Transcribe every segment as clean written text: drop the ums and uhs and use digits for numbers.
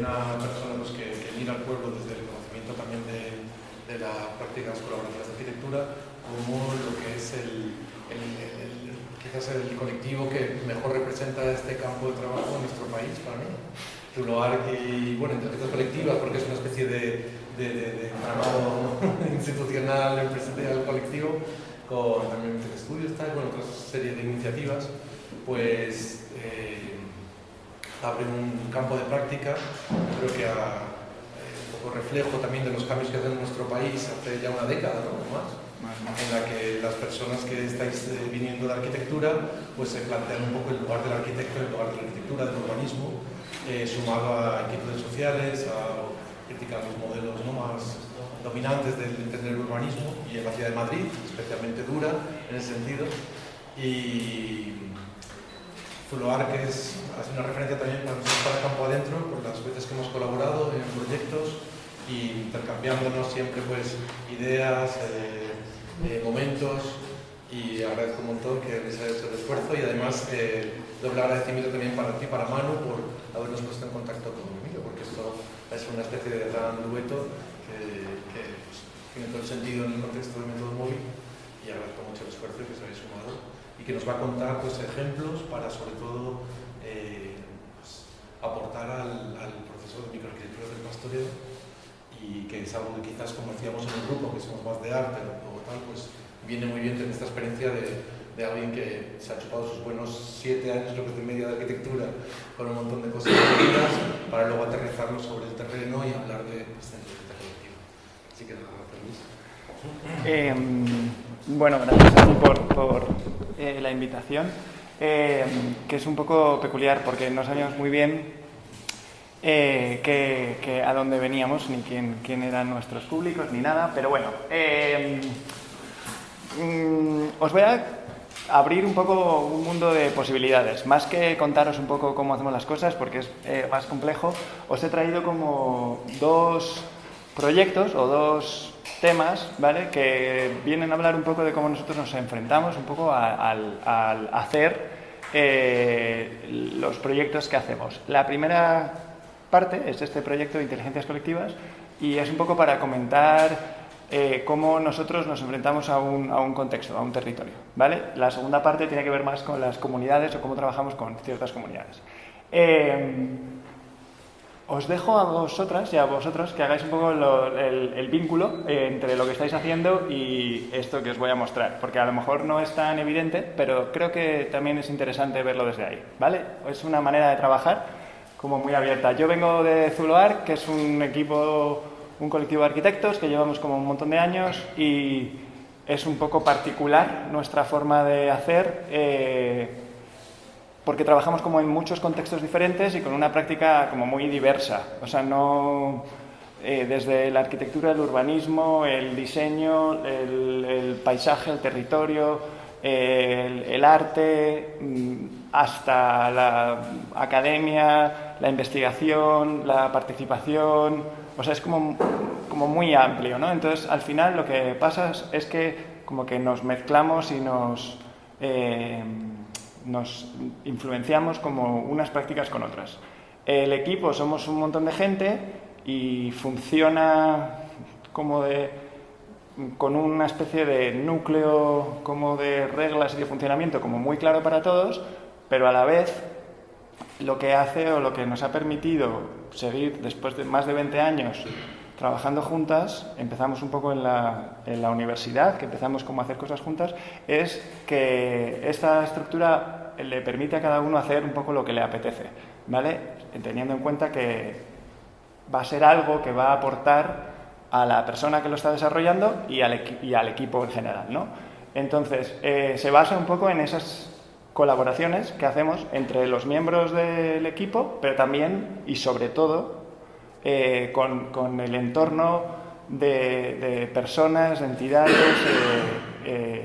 una persona pues, que mira al pueblo desde el conocimiento también de las prácticas colaborativas de arquitectura, como lo que es quizás el colectivo que mejor representa este campo de trabajo en nuestro país, para mí. Zuloarc y, bueno, entre otras colectivas, porque es una especie de entramado institucional, empresarial, colectivo, con también estudios, tal, bueno, otra serie de iniciativas, pues abre un campo de práctica, creo que un poco reflejo también de los cambios que hacen en nuestro país hace ya una década, ¿no? O más, en la que las personas que estáis viniendo de arquitectura, pues se plantean un poco el lugar del arquitecto, el lugar de la arquitectura, del urbanismo, sumado a inquietudes sociales, a criticar los modelos, ¿no?, más dominantes del entender el urbanismo, y en la ciudad de Madrid, especialmente dura en ese sentido. Y Zuloarc hace una referencia también para campo adentro, por las veces que hemos colaborado en proyectos y intercambiándonos siempre pues ideas, momentos, y agradezco un montón que habéis hecho el esfuerzo, y además doble agradecimiento también para ti, para Manu, por habernos puesto en contacto conmigo, porque esto es una especie de gran dueto que tiene todo el sentido en el contexto del método móvil, y agradezco mucho el esfuerzo que os habéis sumado y que nos va a contar pues, ejemplos para sobre todo pues, aportar al proceso de microarquitectura del pastoreo, y que es algo que quizás, como decíamos en el grupo, que somos más de arte o tal, pues viene muy bien tener esta experiencia de alguien que se ha chupado sus buenos 7 años, creo que es de media de arquitectura, con un montón de cosas aprendidas, para luego aterrizarlo sobre el terreno y hablar de arquitectura colectiva. Así que nada, permiso. Bueno, gracias a ti por la invitación, que es un poco peculiar porque no sabíamos muy bien a dónde veníamos, ni quién eran nuestros públicos, ni nada, pero bueno, os voy a abrir un poco un mundo de posibilidades. Más que contaros un poco cómo hacemos las cosas, porque es más complejo, os he traído como 2 proyectos o 2 temas, ¿vale?, que vienen a hablar un poco de cómo nosotros nos enfrentamos un poco al hacer los proyectos que hacemos. La primera parte es este proyecto de inteligencias colectivas, y es un poco para comentar cómo nosotros nos enfrentamos a un contexto, a un territorio, ¿vale? La segunda parte tiene que ver más con las comunidades o cómo trabajamos con ciertas comunidades. Os dejo a vosotras y a vosotros que hagáis un poco el vínculo entre lo que estáis haciendo y esto que os voy a mostrar, porque a lo mejor no es tan evidente, pero creo que también es interesante verlo desde ahí, ¿vale? Es una manera de trabajar como muy abierta. Yo vengo de Zuloarc, que es un colectivo de arquitectos que llevamos como un montón de años, y es un poco particular nuestra forma de hacer, porque trabajamos como en muchos contextos diferentes y con una práctica como muy diversa. O sea, no desde la arquitectura, el urbanismo, el diseño, el paisaje, el territorio, el arte, hasta la academia, la investigación, la participación. O sea, es como muy amplio, ¿no? Entonces, al final lo que pasa es que como que nos mezclamos y nos influenciamos como unas prácticas con otras. El equipo somos un montón de gente y funciona como con una especie de núcleo como de reglas y de funcionamiento como muy claro para todos, pero a la vez lo que hace o lo que nos ha permitido seguir después de más de 20 años trabajando juntas, empezamos un poco en la universidad, que empezamos como a hacer cosas juntas, es que esta estructura le permite a cada uno hacer un poco lo que le apetece, ¿vale? Teniendo en cuenta que va a ser algo que va a aportar a la persona que lo está desarrollando y al equipo en general, ¿no? Entonces, se basa un poco en esas colaboraciones que hacemos entre los miembros del equipo, pero también y sobre todo con el entorno de personas, de entidades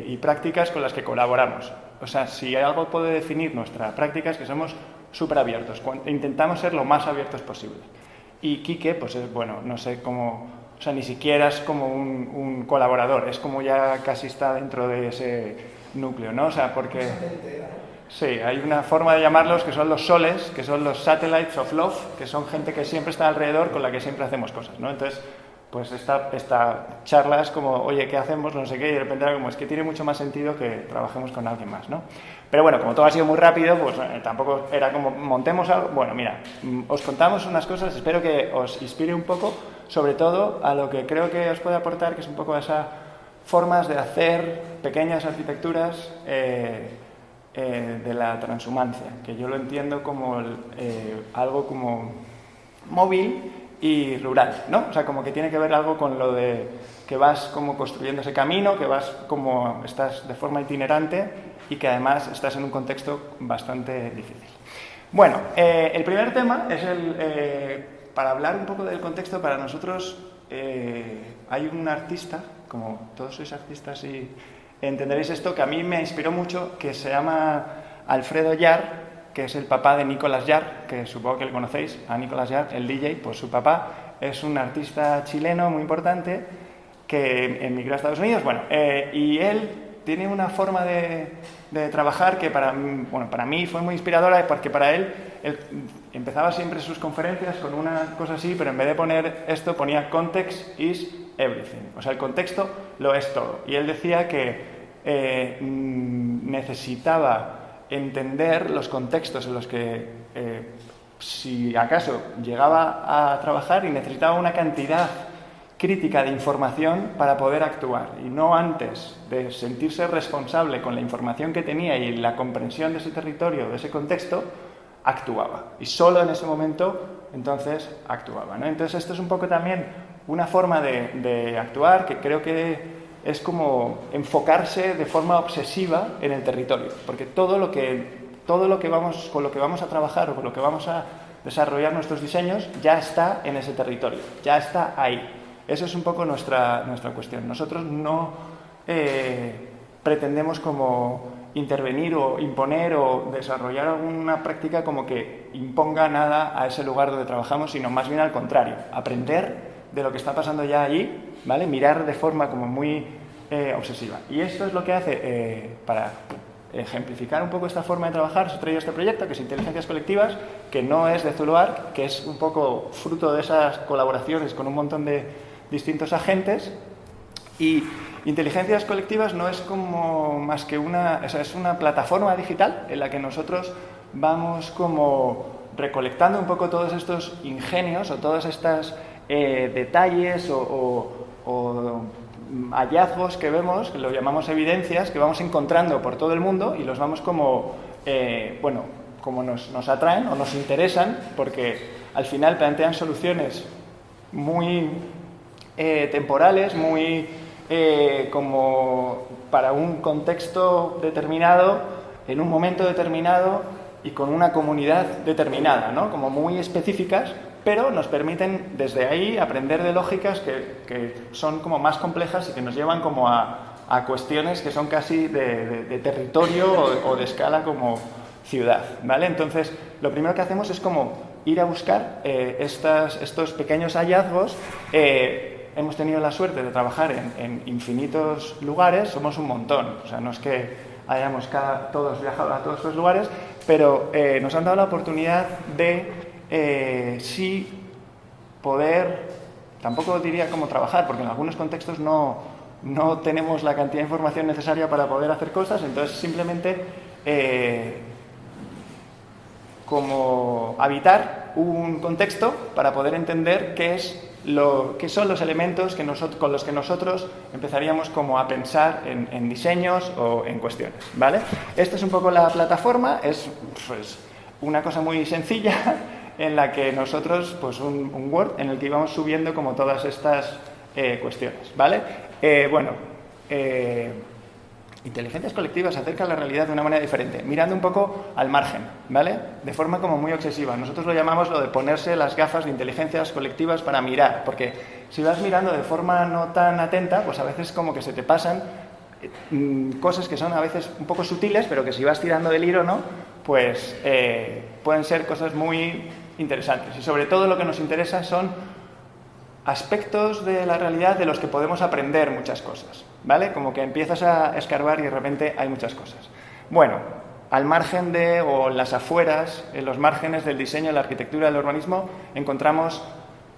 y prácticas con las que colaboramos. O sea, si algo puede definir nuestra práctica es que somos súper abiertos, intentamos ser lo más abiertos posible. Y Quique, pues es, bueno, no sé cómo, o sea, ni siquiera es como un colaborador, es como ya casi está dentro de ese núcleo, ¿no? O sea, porque... Sí, hay una forma de llamarlos que son los soles, que son los satellites of love, que son gente que siempre está alrededor con la que siempre hacemos cosas, ¿no? Entonces, pues esta charla es como, oye, ¿qué hacemos? No sé qué, y de repente era como, es que tiene mucho más sentido que trabajemos con alguien más, ¿no? Pero bueno, como todo ha sido muy rápido, pues tampoco era como, montemos algo. Bueno, mira, os contamos unas cosas, espero que os inspire un poco, sobre todo a lo que creo que os puede aportar, que es un poco esas formas de hacer pequeñas arquitecturas de la transhumancia, que yo lo entiendo como algo como móvil y rural, ¿no? O sea, como que tiene que ver algo con lo de que vas como construyendo ese camino, que vas como estás de forma itinerante y que además estás en un contexto bastante difícil. Bueno, el primer tema es para hablar un poco del contexto, para nosotros hay un artista, como todos sois artistas y entenderéis esto, que a mí me inspiró mucho, que se llama Alfredo Yar, que es el papá de Nicolas Yar, que supongo que le conocéis, a Nicolas Yar, el DJ, pues su papá es un artista chileno muy importante que emigró a Estados Unidos, bueno, y él tiene una forma de trabajar que para mí fue muy inspiradora, porque para él empezaba siempre sus conferencias con una cosa así, pero en vez de poner esto ponía context is everything, o sea, el contexto lo es todo, y él decía que necesitaba entender los contextos en los que, si acaso llegaba a trabajar, y necesitaba una cantidad crítica de información para poder actuar, y no antes de sentirse responsable con la información que tenía y la comprensión de ese territorio, de ese contexto, actuaba. Y solo en ese momento, entonces, actuaba, ¿no? Entonces, esto es un poco también una forma de actuar que creo que es como enfocarse de forma obsesiva en el territorio, porque todo lo que vamos a trabajar o con lo que vamos a desarrollar nuestros diseños ya está en ese territorio, ya está ahí. Esa es un poco nuestra cuestión. Nosotros no pretendemos como intervenir o imponer o desarrollar alguna práctica como que imponga nada a ese lugar donde trabajamos, sino más bien al contrario, aprender de lo que está pasando ya allí, ¿vale? Mirar de forma como muy obsesiva. Y esto es lo que hace, para ejemplificar un poco esta forma de trabajar, os he traído este proyecto, que es Inteligencias Colectivas, que no es de Zuluark, que es un poco fruto de esas colaboraciones con un montón de distintos agentes. Y Inteligencias Colectivas no es como más que es una plataforma digital en la que nosotros vamos como recolectando un poco todos estos ingenios o todas estas detalles o hallazgos que vemos, que lo llamamos evidencias, que vamos encontrando por todo el mundo y los vamos como, como nos atraen o nos interesan, porque al final plantean soluciones muy temporales, muy como para un contexto determinado, en un momento determinado y con una comunidad determinada, ¿no? Como muy específicas, pero nos permiten desde ahí aprender de lógicas que son como más complejas y que nos llevan como a cuestiones que son casi de territorio o de escala como ciudad, ¿vale? Entonces, lo primero que hacemos es como ir a buscar estos pequeños hallazgos. Hemos tenido la suerte de trabajar en infinitos lugares, somos un montón, o sea, no es que hayamos todos viajado a todos estos lugares, pero nos han dado la oportunidad de sí poder, tampoco diría cómo trabajar, porque en algunos contextos no tenemos la cantidad de información necesaria para poder hacer cosas, entonces simplemente como habitar un contexto para poder entender qué son los elementos con los que nosotros empezaríamos como a pensar en diseños o en cuestiones, ¿vale? Esta es un poco la plataforma, es pues una cosa muy sencilla en la que nosotros, pues un Word en el que íbamos subiendo como todas estas cuestiones, ¿vale? Inteligencias Colectivas se acerca a la realidad de una manera diferente, mirando un poco al margen, ¿vale? De forma como muy obsesiva. Nosotros lo llamamos lo de ponerse las gafas de inteligencias colectivas para mirar, porque si vas mirando de forma no tan atenta, pues a veces como que se te pasan cosas que son a veces un poco sutiles, pero que si vas tirando del hilo, ¿no? Pues pueden ser cosas muy interesantes. Y sobre todo lo que nos interesa son aspectos de la realidad de los que podemos aprender muchas cosas, ¿vale? Como que empiezas a escarbar y de repente hay muchas cosas. Bueno, al margen de, o en las afueras, en los márgenes del diseño, la arquitectura, del urbanismo, encontramos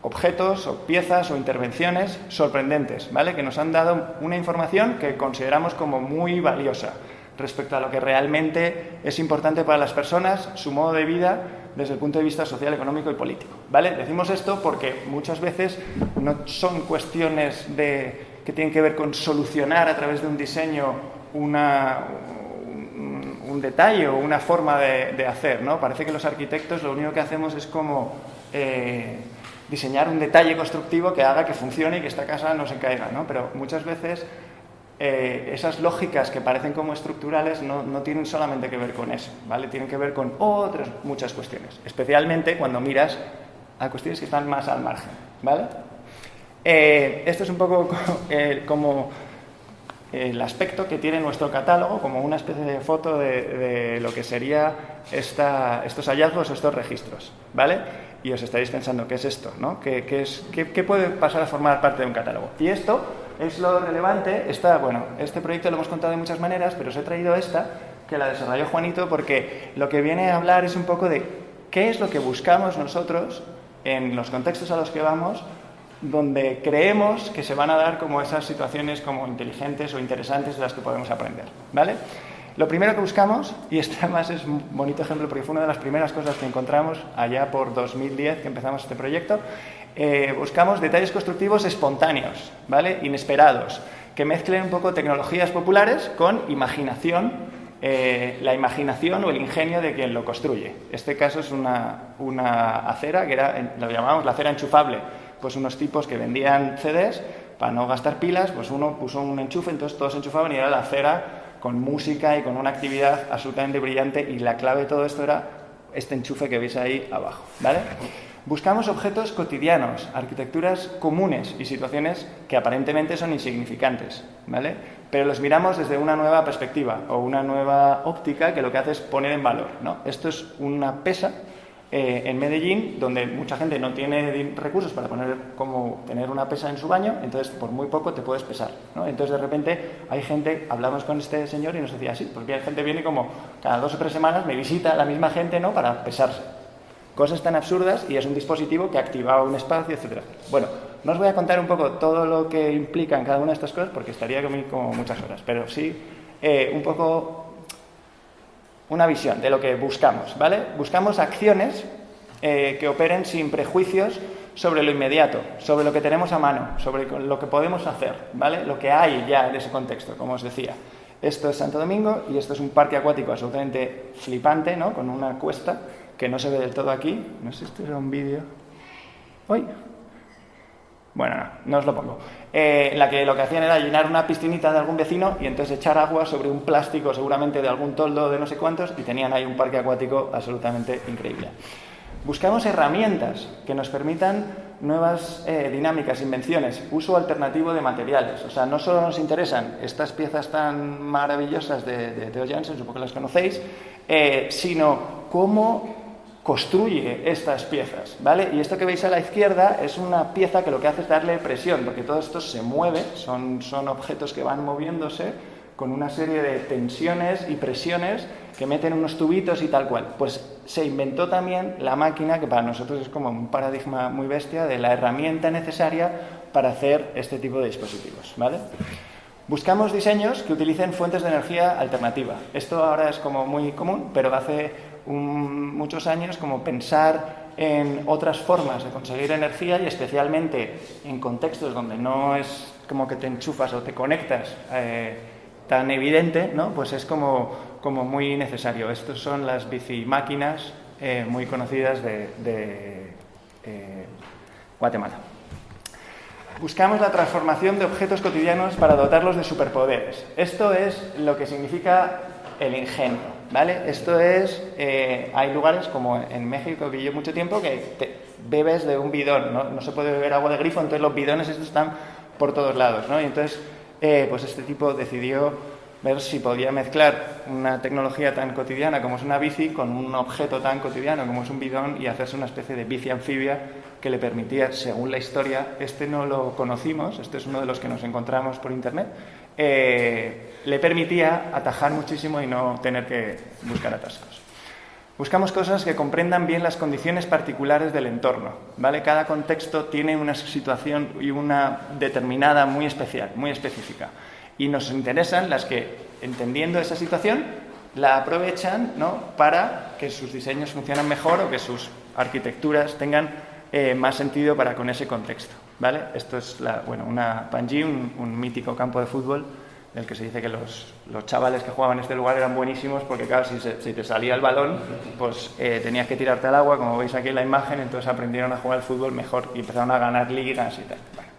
objetos o piezas o intervenciones sorprendentes, ¿vale? Que nos han dado una información que consideramos como muy valiosa respecto a lo que realmente es importante para las personas, su modo de vida, desde el punto de vista social, económico y político, ¿vale? Decimos esto porque muchas veces no son cuestiones que tienen que ver con solucionar a través de un diseño un detalle o una forma de hacer, ¿no? Parece que los arquitectos lo único que hacemos es como diseñar un detalle constructivo que haga que funcione y que esta casa no se caiga, ¿no? Pero muchas veces esas lógicas que parecen como estructurales no tienen solamente que ver con eso, ¿vale? Tienen que ver con otras muchas cuestiones, especialmente cuando miras a cuestiones que están más al margen, ¿vale? Esto es un poco como el aspecto que tiene nuestro catálogo, como una especie de foto de lo que sería estos hallazgos o estos registros, ¿vale? Y os estaréis pensando, ¿qué es esto, no? ¿Qué puede pasar a formar parte de un catálogo? Y esto es lo relevante. Este proyecto lo hemos contado de muchas maneras, pero os he traído esta, que la desarrolló Juanito, porque lo que viene a hablar es un poco de qué es lo que buscamos nosotros en los contextos a los que vamos, donde creemos que se van a dar como esas situaciones como inteligentes o interesantes de las que podemos aprender, ¿vale? Lo primero que buscamos, y este además es un bonito ejemplo porque fue una de las primeras cosas que encontramos allá por 2010 que empezamos este proyecto, buscamos detalles constructivos espontáneos, ¿vale? Inesperados, que mezclen un poco tecnologías populares con imaginación, la imaginación o el ingenio de quien lo construye. Este caso es una acera que lo llamábamos la acera enchufable. Pues unos tipos que vendían CDs, para no gastar pilas, pues uno puso un enchufe, entonces todos se enchufaban y era la acera con música y con una actividad absolutamente brillante, y la clave de todo esto era este enchufe que veis ahí abajo, ¿vale? Buscamos objetos cotidianos, arquitecturas comunes y situaciones que aparentemente son insignificantes, ¿vale? Pero los miramos desde una nueva perspectiva o una nueva óptica que lo que hace es poner en valor, ¿no? Esto es una pesa en Medellín, donde mucha gente no tiene recursos para tener una pesa en su baño, entonces por muy poco te puedes pesar, ¿no? Entonces de repente hay gente, hablamos con este señor y nos decía así, porque hay gente viene como cada 2 o 3 semanas, me visita la misma gente, ¿no? Para pesarse. Cosas tan absurdas, y es un dispositivo que activaba un espacio, etcétera. Bueno, no os voy a contar un poco todo lo que implican cada una de estas cosas, porque estaría como muchas horas, pero sí un poco una visión de lo que buscamos, ¿vale? Buscamos acciones que operen sin prejuicios sobre lo inmediato, sobre lo que tenemos a mano, sobre lo que podemos hacer, ¿vale? Lo que hay ya en ese contexto, como os decía. Esto es Santo Domingo y esto es un parque acuático absolutamente flipante, ¿no? Con una cuesta que no se ve del todo aquí. No sé si esto era un vídeo. ¡Uy! Bueno, no os lo pongo. La que lo que hacían era llenar una piscinita de algún vecino y entonces echar agua sobre un plástico seguramente de algún toldo de no sé cuántos, y tenían ahí un parque acuático absolutamente increíble. Buscamos herramientas que nos permitan nuevas dinámicas, invenciones, uso alternativo de materiales. O sea, no solo nos interesan estas piezas tan maravillosas de Theo Jansen, supongo que las conocéis, sino cómo construye estas piezas, ¿vale? Y esto que veis a la izquierda es una pieza que lo que hace es darle presión, porque todo esto se mueve, son objetos que van moviéndose con una serie de tensiones y presiones que meten unos tubitos y tal cual. Pues se inventó también la máquina, que para nosotros es como un paradigma muy bestia de la herramienta necesaria para hacer este tipo de dispositivos, ¿vale? Buscamos diseños que utilicen fuentes de energía alternativa. Esto ahora es como muy común, pero hace muchos años como pensar en otras formas de conseguir energía, y especialmente en contextos donde no es como que te enchufas o te conectas tan evidente, ¿no? Pues es como muy necesario. Estas son las bicimáquinas muy conocidas de Guatemala. Buscamos la transformación de objetos cotidianos para dotarlos de superpoderes. Esto es lo que significa el ingenio, ¿vale? Esto es, hay lugares como en México, que viví mucho tiempo, que te bebes de un bidón, ¿no? No se puede beber agua de grifo, entonces los bidones estos están por todos lados, ¿no? Y entonces, pues este tipo decidió ver si podía mezclar una tecnología tan cotidiana como es una bici con un objeto tan cotidiano como es un bidón, y hacerse una especie de bici anfibia que le permitía, según la historia, este no lo conocimos, este es uno de los que nos encontramos por internet, le permitía atajar muchísimo y no tener que buscar atascos. Buscamos cosas que comprendan bien las condiciones particulares del entorno, ¿vale? Cada contexto tiene una situación y una determinada muy especial, muy específica. Y nos interesan las que, entendiendo esa situación, la aprovechan, ¿no?, para que sus diseños funcionen mejor o que sus arquitecturas tengan más sentido para con ese contexto, ¿vale? Esto es una Panji, un mítico campo de fútbol, del que se dice que los chavales que jugaban en este lugar eran buenísimos porque, claro, si te salía el balón, pues tenías que tirarte al agua, como veis aquí en la imagen, entonces aprendieron a jugar al fútbol mejor y empezaron a ganar ligas y tal. Bueno,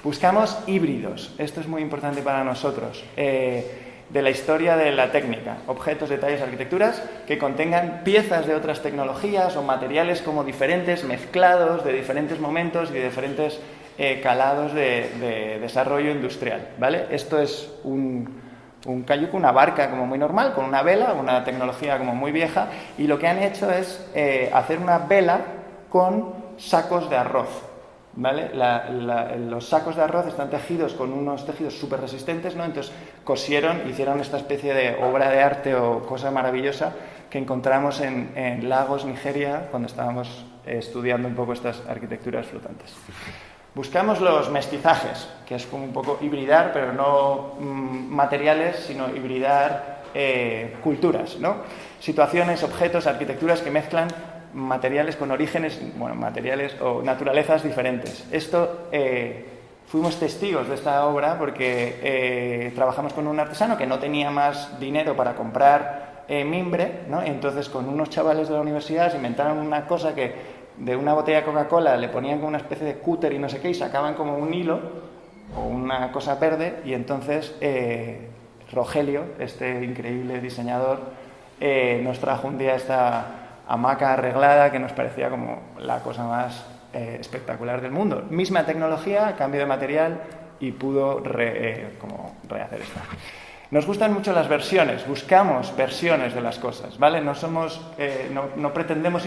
buscamos híbridos, esto es muy importante para nosotros, de la historia de la técnica, objetos, detalles, arquitecturas que contengan piezas de otras tecnologías o materiales como diferentes, mezclados de diferentes momentos y de diferentes calados de desarrollo industrial, ¿vale? Esto es un cayuco, una barca como muy normal, con una vela, una tecnología como muy vieja, y lo que han hecho es hacer una vela con sacos de arroz, ¿vale? Los sacos de arroz están tejidos con unos tejidos súper resistentes, ¿no? Entonces hicieron esta especie de obra de arte o cosa maravillosa que encontramos en Lagos, Nigeria, cuando estábamos estudiando un poco estas arquitecturas flotantes. Buscamos los mestizajes, que es como un poco hibridar, pero no materiales, sino hibridar culturas, ¿no? Situaciones, objetos, arquitecturas que mezclan materiales con orígenes, materiales o naturalezas diferentes. Esto fuimos testigos de esta obra porque trabajamos con un artesano que no tenía más dinero para comprar mimbre, ¿no? Entonces, con unos chavales de la universidad se inventaron una cosa que de una botella de Coca-Cola le ponían como una especie de cúter y no sé qué, y sacaban como un hilo o una cosa verde, y entonces Rogelio, este increíble diseñador, nos trajo un día esta hamaca arreglada que nos parecía como la cosa más espectacular del mundo. Misma tecnología, cambio de material, y pudo rehacer esto. Nos gustan mucho las versiones, buscamos versiones de las cosas, ¿vale? No pretendemos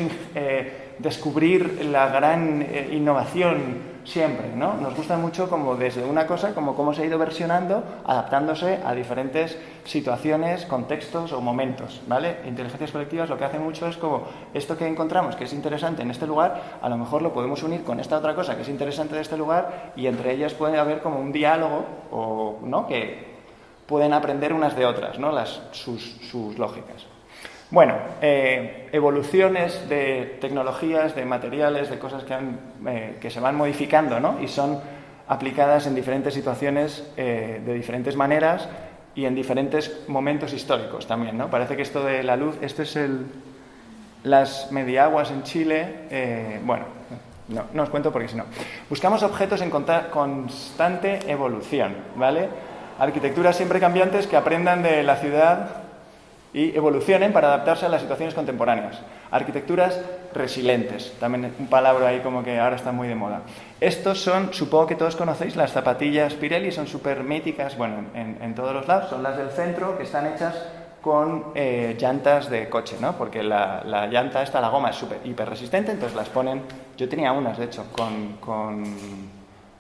descubrir la gran innovación siempre, ¿no? Nos gusta mucho como desde una cosa, como cómo se ha ido versionando, adaptándose a diferentes situaciones, contextos o momentos, ¿vale? Inteligencias colectivas lo que hacen mucho es como esto que encontramos que es interesante en este lugar, a lo mejor lo podemos unir con esta otra cosa que es interesante de este lugar, y entre ellas puede haber como un diálogo, o, ¿no?, que pueden aprender unas de otras, ¿no?, sus lógicas. Bueno, evoluciones de tecnologías, de materiales, de cosas que se van modificando, ¿no?, y son aplicadas en diferentes situaciones de diferentes maneras y en diferentes momentos históricos también, ¿no? Parece que esto de la luz, esto es las mediaguas en Chile, no os cuento porque si no. Buscamos objetos en constante evolución, ¿vale? Arquitecturas siempre cambiantes que aprendan de la ciudad y evolucionen para adaptarse a las situaciones contemporáneas. Arquitecturas resilientes, también un palabra ahí como que ahora está muy de moda. Estos son, supongo que todos conocéis, las zapatillas Pirelli, son súper míticas, en todos los lados, son las del centro, que están hechas con llantas de coche, ¿no? Porque la llanta esta, la goma, es súper hiper resistente, entonces las ponen, yo tenía unas de hecho, con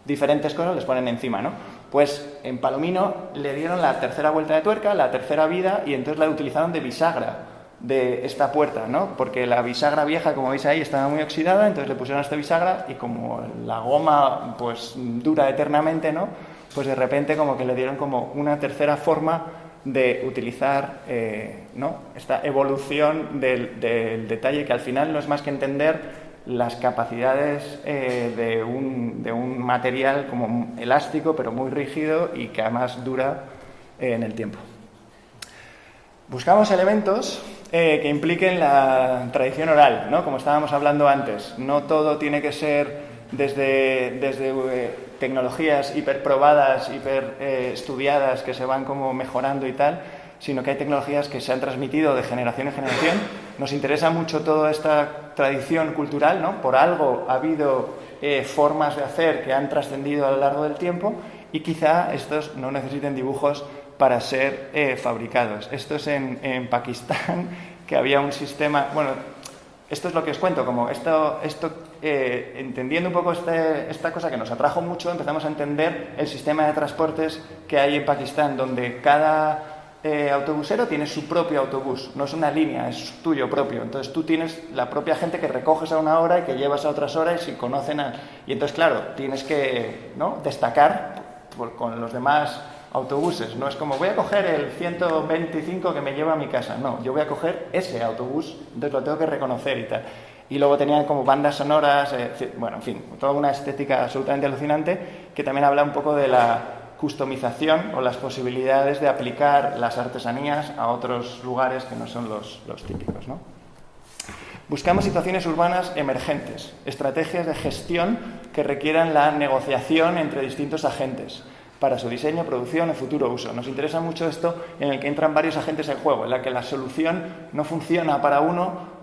diferentes cosas, les ponen encima, ¿no? Pues en Palomino le dieron la tercera vuelta de tuerca, la tercera vida, y entonces la utilizaron de bisagra de esta puerta, ¿no? Porque la bisagra vieja, como veis ahí, estaba muy oxidada, entonces le pusieron esta bisagra y como la goma pues dura eternamente, ¿no? Pues de repente como que le dieron como una tercera forma de utilizar, ¿no?, esta evolución del detalle, que al final no es más que entender las capacidades de un material como elástico pero muy rígido y que además dura en el tiempo. Buscamos elementos que impliquen la tradición oral, ¿no?, como estábamos hablando antes. No todo tiene que ser desde tecnologías hiperprobadas, estudiadas, que se van como mejorando y tal, sino que hay tecnologías que se han transmitido de generación en generación. Nos interesa mucho toda esta tradición cultural, ¿no? Por algo ha habido formas de hacer que han trascendido a lo largo del tiempo, y quizá estos no necesiten dibujos para ser fabricados. Esto es en Pakistán, que había un sistema... Bueno, esto es lo que os cuento, como esto entendiendo un poco esta cosa que nos atrajo mucho, empezamos a entender el sistema de transportes que hay en Pakistán, donde cada autobusero tiene su propio autobús, no es una línea, es tuyo propio. Entonces tú tienes la propia gente que recoges a una hora y que llevas a otras horas y conocen Y entonces, claro, tienes que, ¿no?, destacar con los demás autobuses. No es como voy a coger el 125 que me lleva a mi casa. No, yo voy a coger ese autobús, entonces lo tengo que reconocer y tal. Y luego tenían como bandas sonoras, bueno, en fin, toda una estética absolutamente alucinante que también habla un poco de la customización o las posibilidades de aplicar las artesanías a otros lugares que no son los típicos, ¿no? Buscamos situaciones urbanas emergentes, estrategias de gestión que requieran la negociación entre distintos agentes para su diseño, producción y futuro uso. Nos interesa mucho esto en el que entran varios agentes en juego, en la que la solución no funciona para uno,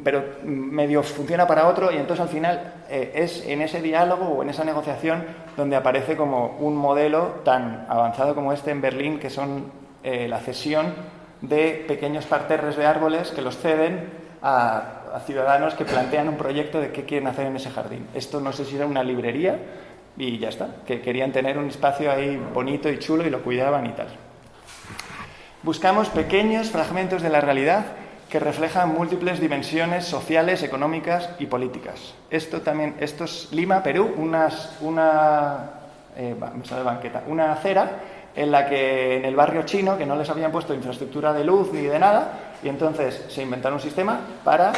pero medio funciona para otro, y entonces al final es en ese diálogo o en esa negociación donde aparece como un modelo tan avanzado como este en Berlín, que son la cesión de pequeños parterres de árboles que los ceden a ciudadanos que plantean un proyecto de qué quieren hacer en ese jardín. Esto no sé si era una librería y ya está, que querían tener un espacio ahí bonito y chulo y lo cuidaban y tal. Buscamos pequeños fragmentos de la realidad que reflejan múltiples dimensiones sociales, económicas y políticas. Esto es Lima, Perú, una acera en la que en el barrio chino, que no les habían puesto infraestructura de luz ni de nada, y entonces se inventaron un sistema para,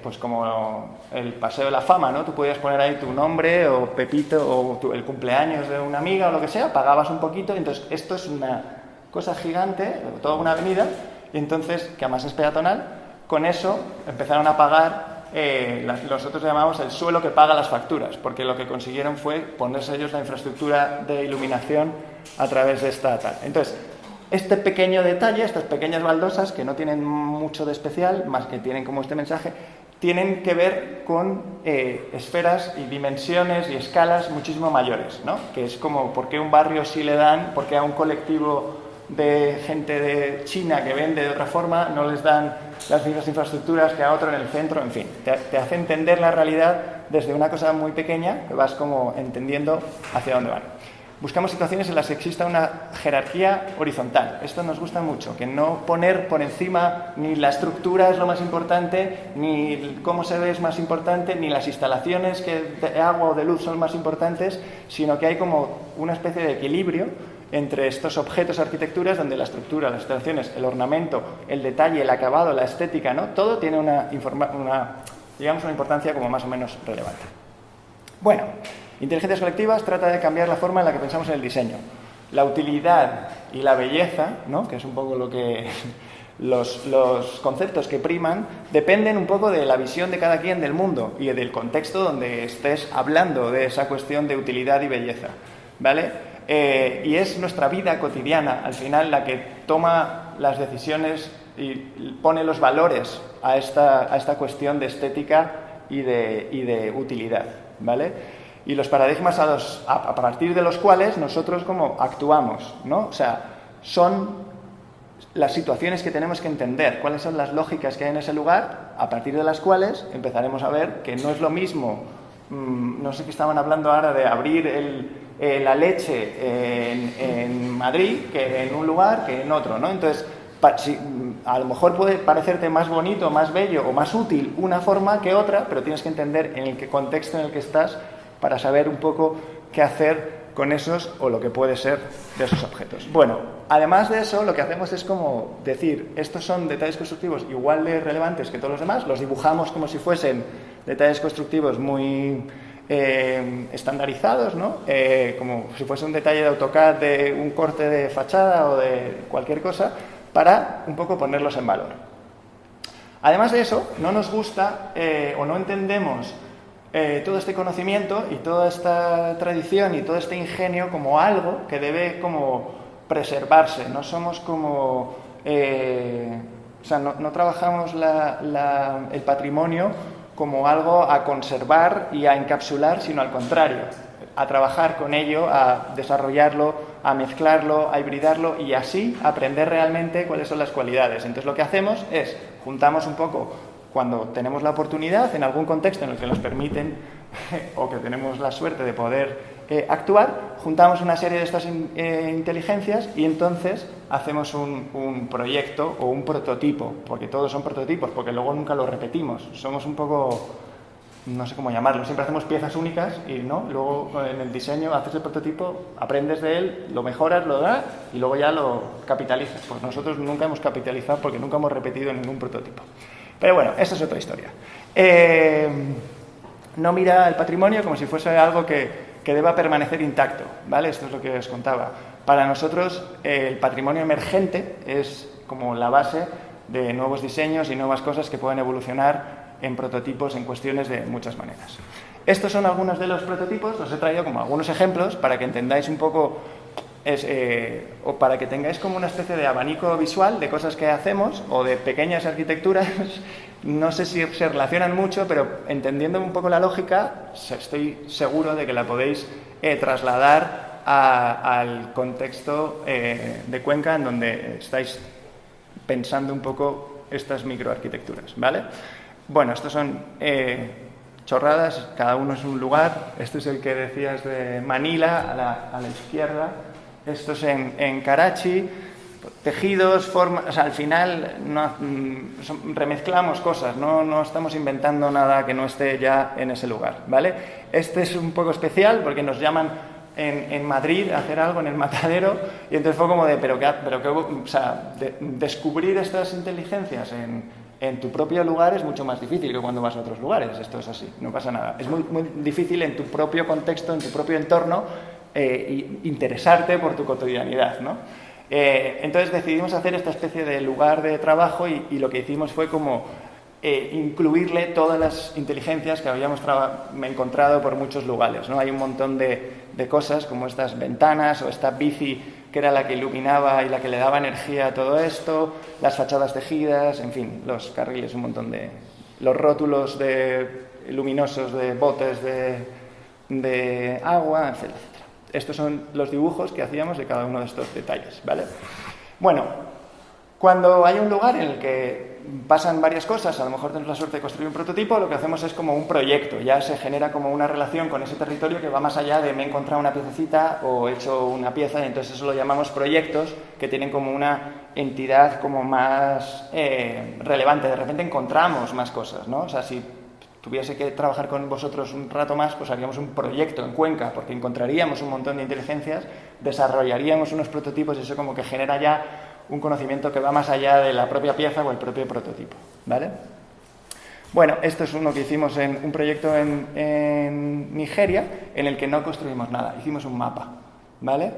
pues como el Paseo de la Fama, ¿no? Tú podías poner ahí tu nombre o Pepito o el cumpleaños de una amiga o lo que sea, pagabas un poquito, y entonces esto es una cosa gigante, toda una avenida, y entonces, que además es peatonal, con eso empezaron a pagar, nosotros llamamos el suelo que paga las facturas, porque lo que consiguieron fue ponerse ellos la infraestructura de iluminación a través de esta tal. Entonces, este pequeño detalle, estas pequeñas baldosas, que no tienen mucho de especial, más que tienen como este mensaje, tienen que ver con esferas y dimensiones y escalas muchísimo mayores, ¿no? Que es como, ¿por qué un barrio sí le dan, por qué a un colectivo de gente de China que vende de otra forma no les dan las mismas infraestructuras que a otro en el centro? En fin, te hace entender la realidad desde una cosa muy pequeña que vas como entendiendo hacia dónde van. Buscamos situaciones en las que exista una jerarquía horizontal. Esto nos gusta mucho, que no poner por encima ni la estructura es lo más importante, ni cómo se ve es más importante, ni las instalaciones de agua o de luz son más importantes, sino que hay como una especie de equilibrio entre estos objetos, arquitecturas, donde la estructura, las instalaciones, el ornamento, el detalle, el acabado, la estética, ¿no? Todo tiene una importancia como más o menos relevante. Bueno, Inteligencias colectivas trata de cambiar la forma en la que pensamos en el diseño. La utilidad y la belleza, ¿no?, que es un poco lo que los conceptos que priman, dependen un poco de la visión de cada quien del mundo y del contexto donde estés hablando de esa cuestión de utilidad y belleza, ¿vale? Y es nuestra vida cotidiana, al final, la que toma las decisiones y pone los valores a esta cuestión de estética y de utilidad, ¿vale? Y los paradigmas a partir de los cuales nosotros como actuamos, ¿no? O sea, son las situaciones que tenemos que entender, cuáles son las lógicas que hay en ese lugar, a partir de las cuales empezaremos a ver que no es lo mismo, no sé qué estaban hablando ahora de abrir la leche en Madrid que en un lugar que en otro, ¿no? Entonces, a lo mejor puede parecerte más bonito, más bello o más útil una forma que otra, pero tienes que entender en el contexto en el que estás para saber un poco qué hacer con esos o lo que puede ser de esos objetos. Bueno, además de eso, lo que hacemos es como decir, estos son detalles constructivos igual de relevantes que todos los demás, los dibujamos como si fuesen detalles constructivos muy estandarizados, ¿no? Como si fuese un detalle de AutoCAD de un corte de fachada o de cualquier cosa, para un poco ponerlos en valor. Además de eso, no nos gusta o no entendemos todo este conocimiento y toda esta tradición y todo este ingenio como algo que debe como preservarse. No somos como... o sea, no trabajamos el patrimonio como algo a conservar y a encapsular, sino al contrario, a trabajar con ello, a desarrollarlo, a mezclarlo, a hibridarlo y así aprender realmente cuáles son las cualidades. Entonces lo que hacemos es, juntamos un poco cuando tenemos la oportunidad, en algún contexto en el que nos permiten o que tenemos la suerte de poder actuar, juntamos una serie de estas inteligencias y entonces hacemos un proyecto o un prototipo, porque todos son prototipos, porque luego nunca lo repetimos. Somos un poco, no sé cómo llamarlo, siempre hacemos piezas únicas y ¿no? Luego en el diseño haces el prototipo, aprendes de él, lo mejoras, lo das y luego ya lo capitalizas. Pues nosotros nunca hemos capitalizado porque nunca hemos repetido ningún prototipo. Pero bueno, esa es otra historia. No mira el patrimonio como si fuese algo que deba permanecer intacto, ¿vale? Esto es lo que os contaba. Para nosotros el patrimonio emergente es como la base de nuevos diseños y nuevas cosas que pueden evolucionar en prototipos en cuestiones de muchas maneras. Estos son algunos de los prototipos, os he traído como algunos ejemplos para que entendáis un poco, o para que tengáis como una especie de abanico visual de cosas que hacemos o de pequeñas arquitecturas. No sé si se relacionan mucho, pero entendiendo un poco la lógica, estoy seguro de que la podéis trasladar al contexto de Cuenca, en donde estáis pensando un poco estas microarquitecturas, ¿vale? Bueno, estos son chorradas, cada uno es un lugar. Este es el que decías de Manila, a la izquierda. Esto es en Karachi. Tejidos, formas, o sea, al final remezclamos cosas, no estamos inventando nada que no esté ya en ese lugar, ¿vale? Este es un poco especial porque nos llaman en Madrid a hacer algo en el Matadero y entonces fue como de, o sea, descubrir estas inteligencias en tu propio lugar es mucho más difícil que cuando vas a otros lugares, esto es así, no pasa nada. Es muy, muy difícil en tu propio contexto, en tu propio entorno, interesarte por tu cotidianidad, ¿no? Entonces decidimos hacer esta especie de lugar de trabajo y lo que hicimos fue como incluirle todas las inteligencias que habíamos encontrado por muchos lugares, ¿no? Hay un montón de cosas como estas ventanas o esta bici que era la que iluminaba y la que le daba energía a todo esto, las fachadas tejidas, en fin, los carriles, un montón de... los rótulos luminosos de botes de agua, etcétera. Estos son los dibujos que hacíamos de cada uno de estos detalles, ¿vale? Bueno, cuando hay un lugar en el que pasan varias cosas, a lo mejor tenemos la suerte de construir un prototipo, lo que hacemos es como un proyecto, ya se genera como una relación con ese territorio que va más allá de me he encontrado una piececita o he hecho una pieza, y entonces eso lo llamamos proyectos que tienen como una entidad como más relevante, de repente encontramos más cosas, ¿no? O sea, si tuviese que trabajar con vosotros un rato más, pues haríamos un proyecto en Cuenca, porque encontraríamos un montón de inteligencias, desarrollaríamos unos prototipos y eso como que genera ya un conocimiento que va más allá de la propia pieza o el propio prototipo, ¿vale? Bueno, esto es uno que hicimos en un proyecto en Nigeria, en el que no construimos nada, hicimos un mapa, ¿vale?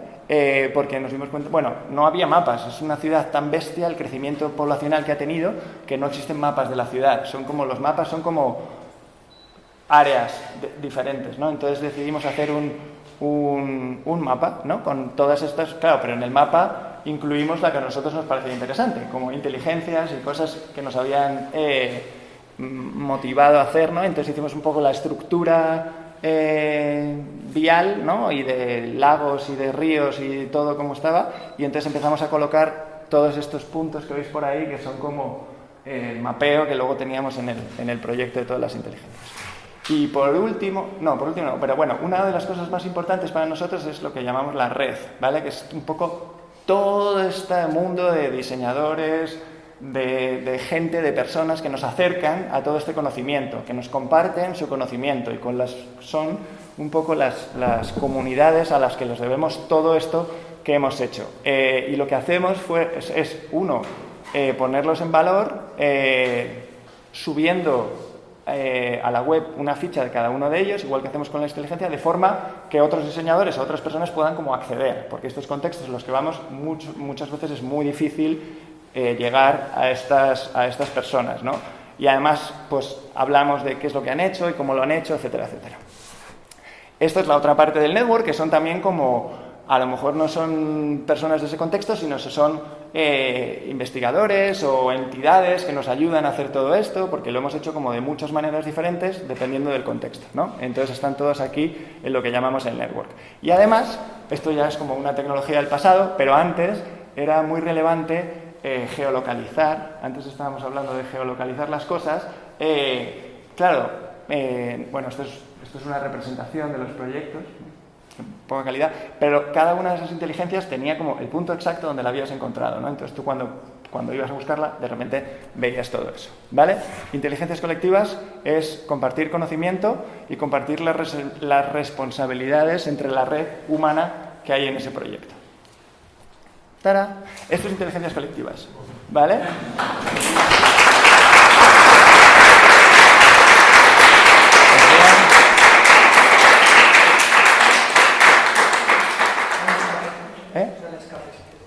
Porque nos dimos cuenta, bueno, no había mapas, es una ciudad tan bestia, el crecimiento poblacional que ha tenido, que no existen mapas de la ciudad, son como los mapas, son como áreas diferentes, ¿no? Entonces decidimos hacer un mapa, ¿no? Con todas estas, claro, pero en el mapa incluimos la que a nosotros nos parecía interesante, como inteligencias y cosas que nos habían motivado a hacer, ¿no? Entonces hicimos un poco la estructura vial, ¿no? Y de lagos y de ríos y todo como estaba, y entonces empezamos a colocar todos estos puntos que veis por ahí, que son como el mapeo que luego teníamos en el proyecto de todas las inteligencias. Y por último, pero bueno, una de las cosas más importantes para nosotros es lo que llamamos la red, ¿vale? Que es un poco todo este mundo de diseñadores, de gente, de personas que nos acercan a todo este conocimiento, que nos comparten su conocimiento y son un poco las comunidades a las que les debemos todo esto que hemos hecho. Y lo que hacemos es ponerlos en valor subiendo a la web una ficha de cada uno de ellos, igual que hacemos con la inteligencia, de forma que otros diseñadores o otras personas puedan como acceder, porque estos contextos en los que vamos muchas veces es muy difícil llegar a estas personas, ¿no? Y además pues hablamos de qué es lo que han hecho y cómo lo han hecho, etcétera, etcétera. Esto es la otra parte del network, que son también como, a lo mejor no son personas de ese contexto, sino que son investigadores o entidades que nos ayudan a hacer todo esto, porque lo hemos hecho como de muchas maneras diferentes dependiendo del contexto, ¿no? Entonces están todos aquí en lo que llamamos el network. Y además, esto ya es como una tecnología del pasado, pero antes era muy relevante geolocalizar. Antes estábamos hablando de geolocalizar las cosas. Claro, bueno, esto es una representación de los proyectos, poca calidad, pero cada una de esas inteligencias tenía como el punto exacto donde la habías encontrado, ¿no? Entonces tú cuando ibas a buscarla, de repente veías todo eso, ¿vale? Inteligencias colectivas es compartir conocimiento y compartir las responsabilidades entre la red humana que hay en ese proyecto. ¡Tara! Esto es inteligencias colectivas, ¿vale?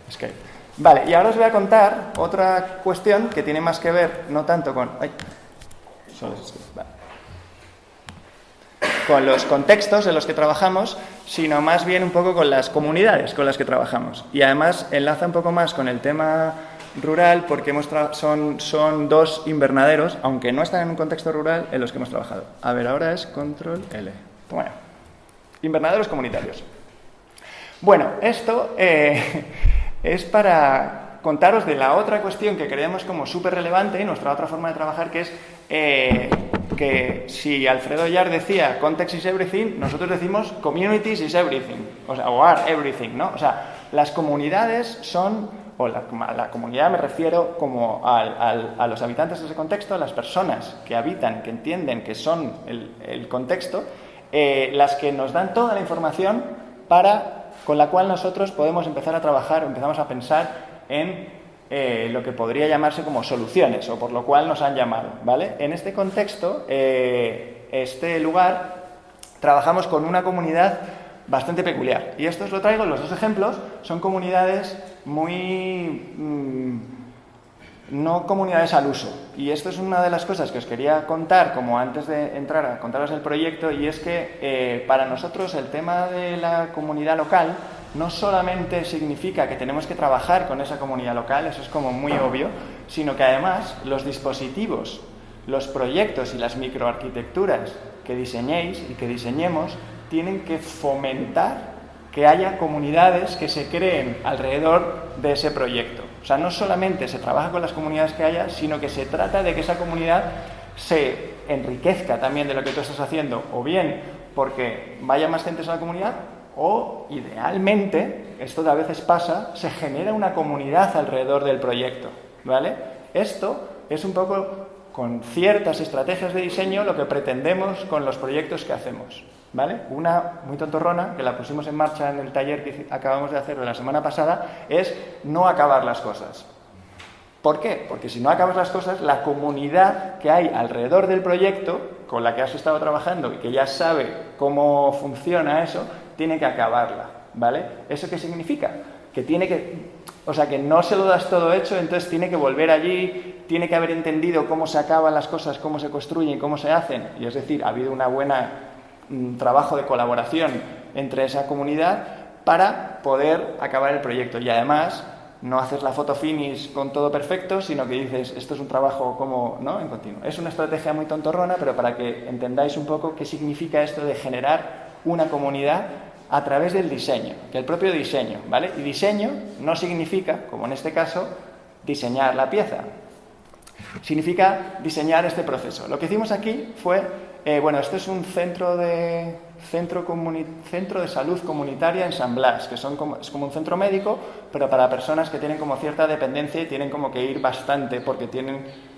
Escape. Vale, y ahora os voy a contar otra cuestión que tiene más que ver, no tanto con... con los contextos en los que trabajamos, sino más bien un poco con las comunidades con las que trabajamos. Y además enlaza un poco más con el tema rural porque son dos invernaderos, aunque no están en un contexto rural, en los que hemos trabajado. A ver, ahora es control L. Bueno, invernaderos comunitarios. Bueno, esto es para contaros de la otra cuestión que creemos como súper relevante y nuestra otra forma de trabajar, que es que si Alfredo Yar decía context is everything, nosotros decimos communities is everything, o are everything, ¿no? O sea, las comunidades son, o la comunidad me refiero como a los habitantes de ese contexto, a las personas que habitan, que entienden que son el contexto, las que nos dan toda la información con la cual nosotros podemos empezar a trabajar, empezamos a pensar en lo que podría llamarse como soluciones, o por lo cual nos han llamado, ¿vale? En este contexto, este lugar, trabajamos con una comunidad bastante peculiar. Y esto os lo traigo, los dos ejemplos son comunidades muy... no comunidades al uso. Y esto es una de las cosas que os quería contar como antes de entrar a contaros el proyecto, y es que para nosotros el tema de la comunidad local no solamente significa que tenemos que trabajar con esa comunidad local, eso es como muy obvio, sino que además los dispositivos, los proyectos y las microarquitecturas que diseñéis y que diseñemos tienen que fomentar que haya comunidades que se creen alrededor de ese proyecto. O sea, no solamente se trabaja con las comunidades que haya, sino que se trata de que esa comunidad se enriquezca también de lo que tú estás haciendo, o bien porque vaya más gente a la comunidad, o idealmente, esto a veces pasa, se genera una comunidad alrededor del proyecto, ¿vale? Esto es un poco, con ciertas estrategias de diseño, lo que pretendemos con los proyectos que hacemos, ¿vale? Una muy tontorrona, que la pusimos en marcha en el taller que acabamos de hacer la semana pasada, es no acabar las cosas. ¿Por qué? Porque si no acabas las cosas, la comunidad que hay alrededor del proyecto, con la que has estado trabajando y que ya sabe cómo funciona eso, tiene que acabarla, ¿vale? ¿Eso qué significa? Que tiene que... O sea, que no se lo das todo hecho, entonces tiene que volver allí, tiene que haber entendido cómo se acaban las cosas, cómo se construyen, cómo se hacen. Y es decir, ha habido una buena trabajo de colaboración entre esa comunidad para poder acabar el proyecto. Y además, no haces la foto finish con todo perfecto, sino que dices, esto es un trabajo como, ¿no?, en continuo. Es una estrategia muy tontorrona, pero para que entendáis un poco qué significa esto de generar una comunidad a través del diseño, que el propio diseño, ¿vale? Y diseño no significa, como en este caso, diseñar la pieza. Significa diseñar este proceso. Lo que hicimos aquí fue, bueno, esto es un centro de salud comunitaria en San Blas, que es como un centro médico, pero para personas que tienen como cierta dependencia y tienen como que ir bastante porque tienen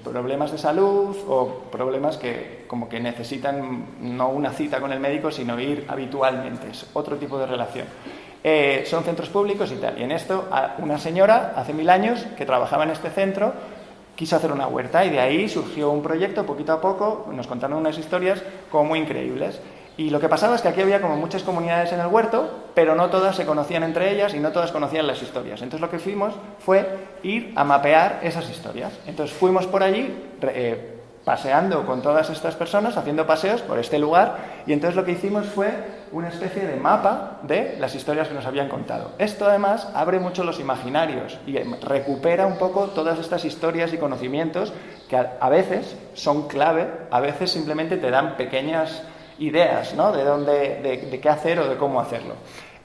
problemas de salud o problemas que como que necesitan no una cita con el médico, sino ir habitualmente. Es otro tipo de relación. Son centros públicos y tal. Y en esto, una señora, hace 1000 años, que trabajaba en este centro, quiso hacer una huerta y de ahí surgió un proyecto poquito a poco, nos contaron unas historias como muy increíbles. Y lo que pasaba es que aquí había como muchas comunidades en el huerto, pero no todas se conocían entre ellas y no todas conocían las historias. Entonces lo que hicimos fue ir a mapear esas historias. Entonces fuimos por allí paseando con todas estas personas, haciendo paseos por este lugar, y entonces lo que hicimos fue una especie de mapa de las historias que nos habían contado. Esto además abre mucho los imaginarios y recupera un poco todas estas historias y conocimientos que a veces son clave, a veces simplemente te dan pequeñas ideas, ¿no?, de qué hacer o de cómo hacerlo.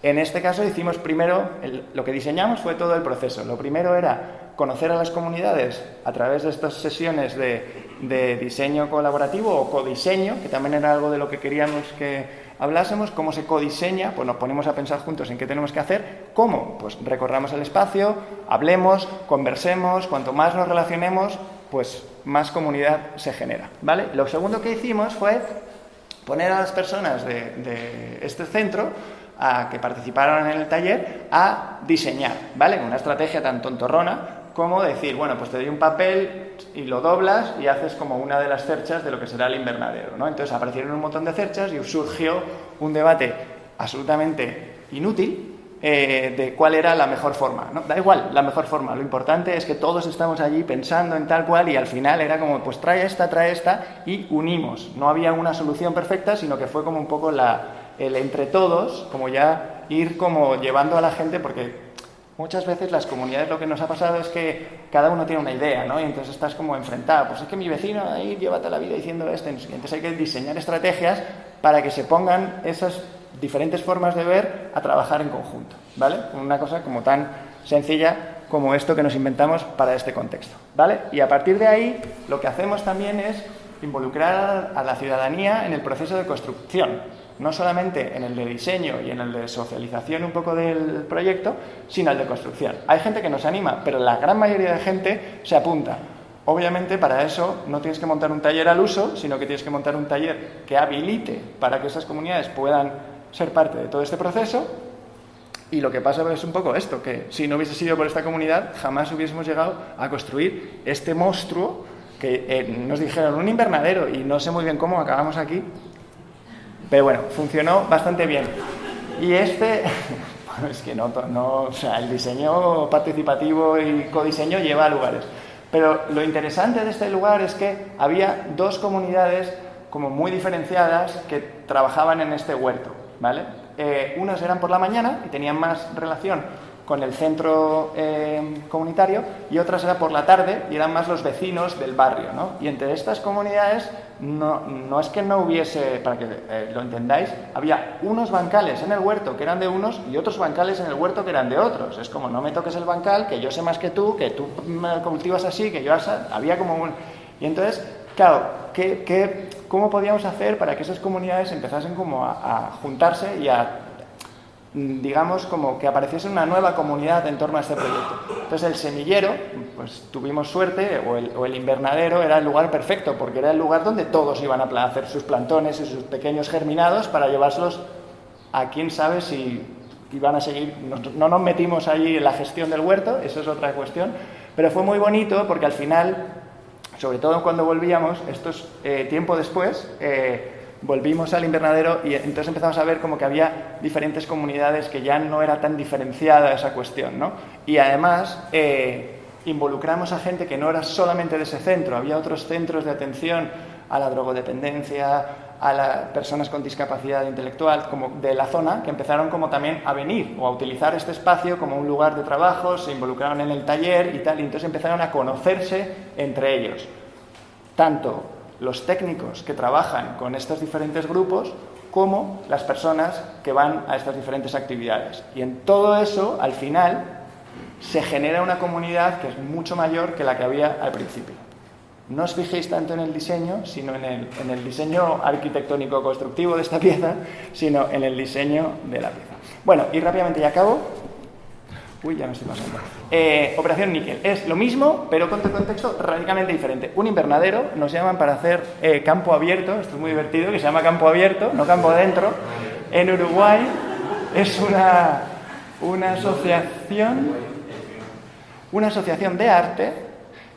En este caso hicimos primero, lo que diseñamos fue todo el proceso. Lo primero era conocer a las comunidades a través de estas sesiones de diseño colaborativo o codiseño, que también era algo de lo que queríamos que hablásemos. Cómo se codiseña, pues nos ponemos a pensar juntos en qué tenemos que hacer. ¿Cómo? Pues recorramos el espacio, hablemos, conversemos, cuanto más nos relacionemos, pues más comunidad se genera, ¿vale? Lo segundo que hicimos fue poner a las personas de este centro a que participaron en el taller a diseñar, ¿vale? Una estrategia tan tontorrona como decir, bueno, pues te doy un papel y lo doblas y haces como una de las cerchas de lo que será el invernadero, ¿no? Entonces aparecieron un montón de cerchas y surgió un debate absolutamente inútil de cuál era la mejor forma, ¿no? Da igual la mejor forma, lo importante es que todos estamos allí pensando en tal cual y al final era como, pues trae esta y unimos. No había una solución perfecta, sino que fue como un poco el entre todos, como ya ir como llevando a la gente, porque muchas veces las comunidades lo que nos ha pasado es que cada uno tiene una idea, ¿no? Y entonces estás como enfrentado, pues es que mi vecino ahí lleva toda la vida diciendo esto, entonces hay que diseñar estrategias para que se pongan esas diferentes formas de ver a trabajar en conjunto, ¿vale? Una cosa como tan sencilla como esto que nos inventamos para este contexto, ¿vale? Y a partir de ahí lo que hacemos también es involucrar a la ciudadanía en el proceso de construcción, no solamente en el de diseño y en el de socialización un poco del proyecto, sino el de construcción. Hay gente que nos anima, pero la gran mayoría de gente se apunta. Obviamente para eso no tienes que montar un taller al uso, sino que tienes que montar un taller que habilite para que esas comunidades puedan ser parte de todo este proceso. Y lo que pasa es un poco esto, que si no hubiese sido por esta comunidad jamás hubiésemos llegado a construir este monstruo que nos dijeron un invernadero y no sé muy bien cómo acabamos aquí, pero bueno, funcionó bastante bien. Y bueno, es que o sea, el diseño participativo y codiseño lleva a lugares. Pero lo interesante de este lugar es que había dos comunidades como muy diferenciadas que trabajaban en este huerto, ¿vale? Unos eran por la mañana y tenían más relación con el centro comunitario, y otras era por la tarde y eran más los vecinos del barrio, ¿no? Y entre estas comunidades no es que no hubiese, para que lo entendáis, había unos bancales en el huerto que eran de unos y otros bancales en el huerto que eran de otros. Es como, no me toques el bancal, que yo sé más que tú me cultivas así, que yo había como un... Y entonces, claro, ¿cómo podíamos hacer para que esas comunidades empezasen como a juntarse y a, digamos, como que apareciese una nueva comunidad en torno a este proyecto? Entonces el semillero, pues tuvimos suerte, o el invernadero era el lugar perfecto, porque era el lugar donde todos iban a hacer sus plantones y sus pequeños germinados para llevárselos a quién sabe si iban a seguir. No nos metimos allí en la gestión del huerto, eso es otra cuestión, pero fue muy bonito porque al final, sobre todo cuando volvíamos, tiempo después, volvimos al invernadero y entonces empezamos a ver como que había diferentes comunidades, que ya no era tan diferenciada esa cuestión, ¿no? Y además involucramos a gente que no era solamente de ese centro, había otros centros de atención a la drogodependencia, a las personas con discapacidad intelectual como de la zona, que empezaron como también a venir o a utilizar este espacio como un lugar de trabajo, se involucraron en el taller y tal, y entonces empezaron a conocerse entre ellos, tanto los técnicos que trabajan con estos diferentes grupos como las personas que van a estas diferentes actividades. Y en todo eso, al final, se genera una comunidad que es mucho mayor que la que había al principio. No os fijéis tanto en el diseño, sino en el diseño arquitectónico constructivo de esta pieza, sino en el diseño de la pieza. Bueno, y rápidamente ya acabo. Uy, ya me estoy pasando. Operación Níquel. Es lo mismo, pero con un contexto radicalmente diferente. Un invernadero, nos llaman para hacer campo abierto, esto es muy divertido, que se llama campo abierto, no campo adentro. En Uruguay es una asociación de arte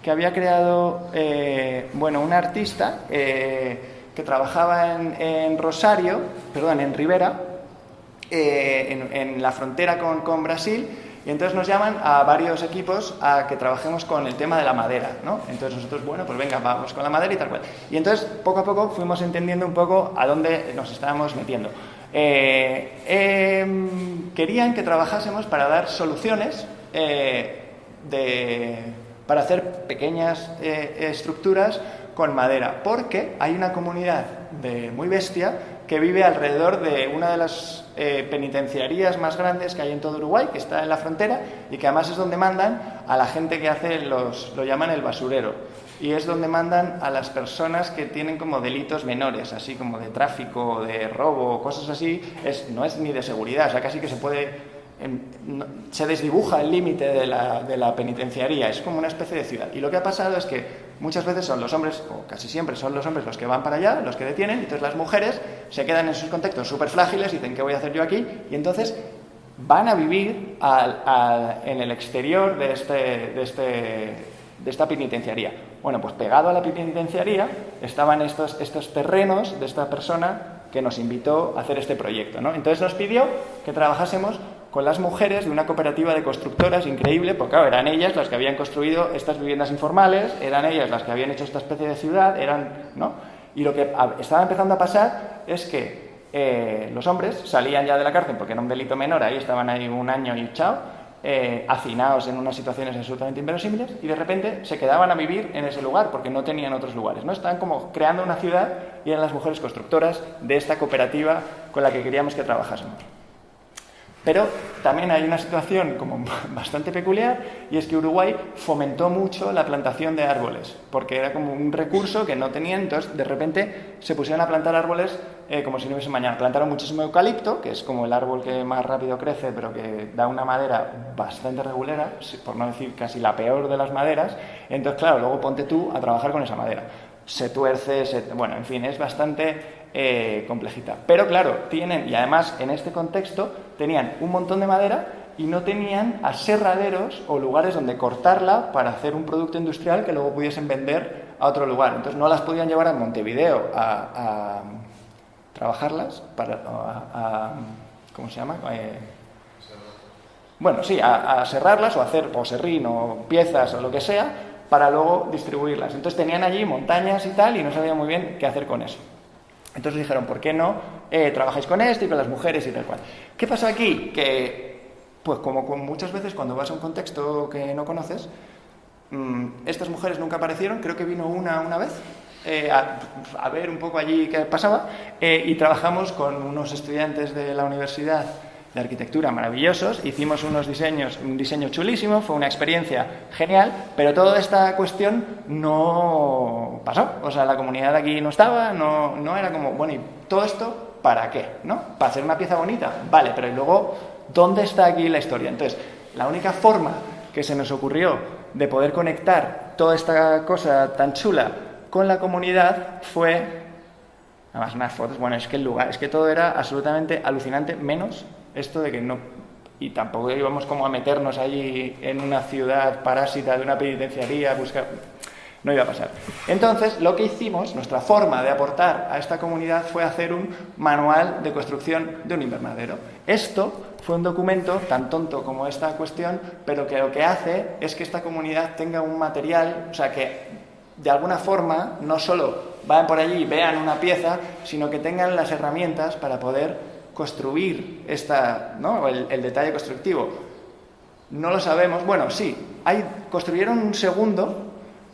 que había creado un artista que trabajaba en Rivera, en la frontera con Brasil. Y entonces nos llaman a varios equipos a que trabajemos con el tema de la madera, ¿no? Entonces nosotros, bueno, pues venga, vamos con la madera y tal cual. Y entonces, poco a poco, fuimos entendiendo un poco a dónde nos estábamos metiendo. Querían que trabajásemos para dar soluciones para hacer pequeñas estructuras con madera, porque hay una comunidad muy bestia que vive alrededor de una de las penitenciarías más grandes que hay en todo Uruguay, que está en la frontera y que además es donde mandan a la gente que hace lo llaman el basurero, y es donde mandan a las personas que tienen como delitos menores, así como de tráfico, de robo, cosas así. No es ni de seguridad, o sea, casi que se desdibuja el límite de la penitenciaría, es como una especie de ciudad. Y lo que ha pasado es que muchas veces son los hombres, o casi siempre son los hombres los que van para allá, los que detienen, y entonces las mujeres se quedan en sus contextos súper frágiles y dicen, ¿qué voy a hacer yo aquí? Y entonces van a vivir en el exterior de esta penitenciaría. Bueno, pues pegado a la penitenciaría estaban estos terrenos de esta persona que nos invitó a hacer este proyecto, ¿no? Entonces nos pidió que trabajásemos con las mujeres de una cooperativa de constructoras increíble, porque claro, eran ellas las que habían construido estas viviendas informales, eran ellas las que habían hecho esta especie de ciudad, ¿no? Y lo que estaba empezando a pasar es que los hombres salían ya de la cárcel porque era un delito menor, ahí estaban ahí un año y chao, hacinados en unas situaciones absolutamente inverosímiles, y de repente se quedaban a vivir en ese lugar porque no tenían otros lugares, ¿no? Estaban como creando una ciudad y eran las mujeres constructoras de esta cooperativa con la que queríamos que trabajásemos. Pero también hay una situación como bastante peculiar, y es que Uruguay fomentó mucho la plantación de árboles, porque era como un recurso que no tenían, entonces de repente se pusieron a plantar árboles como si no hubiese mañana. Plantaron muchísimo eucalipto, que es como el árbol que más rápido crece, pero que da una madera bastante regulera, por no decir casi la peor de las maderas. Entonces, claro, luego ponte tú a trabajar con esa madera. Se tuerce, bueno, en fin, es bastante complejita. Pero claro, y además en este contexto tenían un montón de madera y no tenían aserraderos o lugares donde cortarla para hacer un producto industrial que luego pudiesen vender a otro lugar. Entonces no las podían llevar a Montevideo a trabajarlas, ¿cómo se llama? Bueno, sí, a serrarlas o hacer serrín o piezas o lo que sea para luego distribuirlas. Entonces tenían allí montañas y tal y no sabían muy bien qué hacer con eso. Entonces dijeron, ¿por qué no trabajáis con esto y con las mujeres y tal cual? ¿Qué pasa aquí? Que, pues como muchas veces cuando vas a un contexto que no conoces, estas mujeres nunca aparecieron, creo que vino una vez a ver un poco allí qué pasaba, y trabajamos con unos estudiantes de la universidad de arquitectura maravillosos, hicimos un diseño chulísimo, fue una experiencia genial, pero toda esta cuestión no pasó, o sea, la comunidad aquí no estaba, no era como, bueno, ¿y todo esto para qué? ¿No? ¿Para hacer una pieza bonita? Vale, pero ¿y luego dónde está aquí la historia? Entonces, la única forma que se nos ocurrió de poder conectar toda esta cosa tan chula con la comunidad fue, además unas fotos, bueno, es que el lugar, es que todo era absolutamente alucinante, menos esto de que no, y tampoco íbamos como a meternos allí en una ciudad parásita de una penitenciaría a buscar, no iba a pasar. Entonces, lo que hicimos, nuestra forma de aportar a esta comunidad fue hacer un manual de construcción de un invernadero. Esto fue un documento tan tonto como esta cuestión, pero que lo que hace es que esta comunidad tenga un material, o sea, que de alguna forma no solo vayan por allí y vean una pieza, sino que tengan las herramientas para poder construir el detalle constructivo. No lo sabemos. Bueno, sí, construyeron un segundo.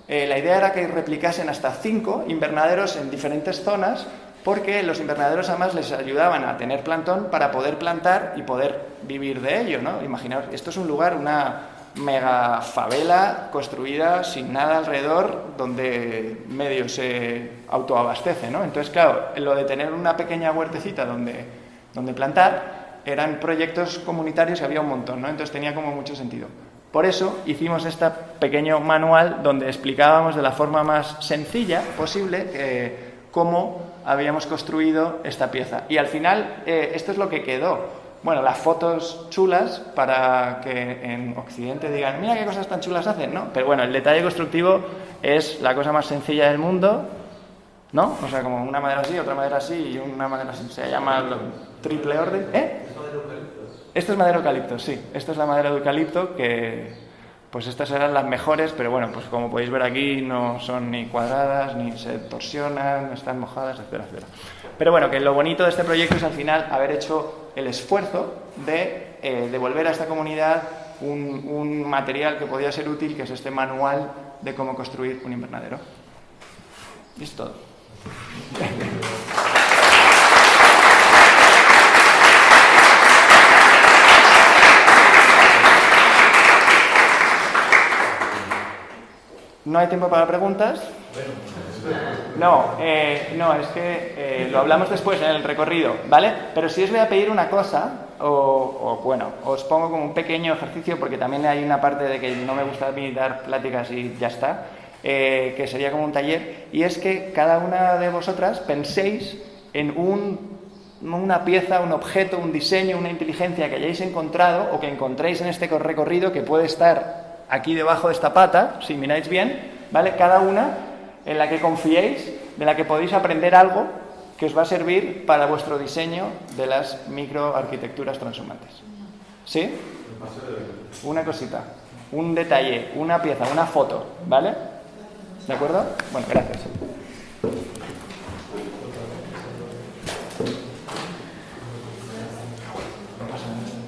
La idea era que replicasen hasta 5 invernaderos en diferentes zonas, porque los invernaderos además les ayudaban a tener plantón para poder plantar y poder vivir de ello, ¿no? Imaginaos, esto es un lugar, una mega favela construida sin nada alrededor, donde medio se autoabastece, ¿no? Entonces, claro, lo de tener una pequeña huertecita donde plantar, eran proyectos comunitarios que había un montón, ¿no? Entonces tenía como mucho sentido. Por eso hicimos este pequeño manual donde explicábamos de la forma más sencilla posible cómo habíamos construido esta pieza. Y al final, esto es lo que quedó. Bueno, las fotos chulas para que en Occidente digan, mira qué cosas tan chulas hacen, ¿no? Pero bueno, el detalle constructivo es la cosa más sencilla del mundo, ¿no? O sea, como una madera así, otra madera así y una madera así. Se llama triple orden. Esto es madera de eucalipto, sí. Esto es la madera de eucalipto que, pues estas eran las mejores, pero bueno, pues como podéis ver aquí no son ni cuadradas, ni se torsionan, no están mojadas, etcétera, etcétera. Pero bueno, que lo bonito de este proyecto es al final haber hecho el esfuerzo de devolver a esta comunidad un material que podía ser útil, que es este manual de cómo construir un invernadero. Y es todo. ¿No hay tiempo para preguntas? No, es que lo hablamos después en el recorrido, ¿vale? Pero sí os voy a pedir una cosa, bueno, os pongo como un pequeño ejercicio, porque también hay una parte de que no me gusta a mí dar pláticas y ya está, que sería como un taller, y es que cada una de vosotras penséis en una pieza, un objeto, un diseño, una inteligencia que hayáis encontrado o que encontréis en este recorrido, que puede estar aquí debajo de esta pata, si miráis bien, ¿vale? Cada una en la que confiéis, de la que podéis aprender algo que os va a servir para vuestro diseño de las microarquitecturas transhumantes. ¿Sí? Una cosita, un detalle, una pieza, una foto, ¿vale? ¿De acuerdo? Bueno, gracias.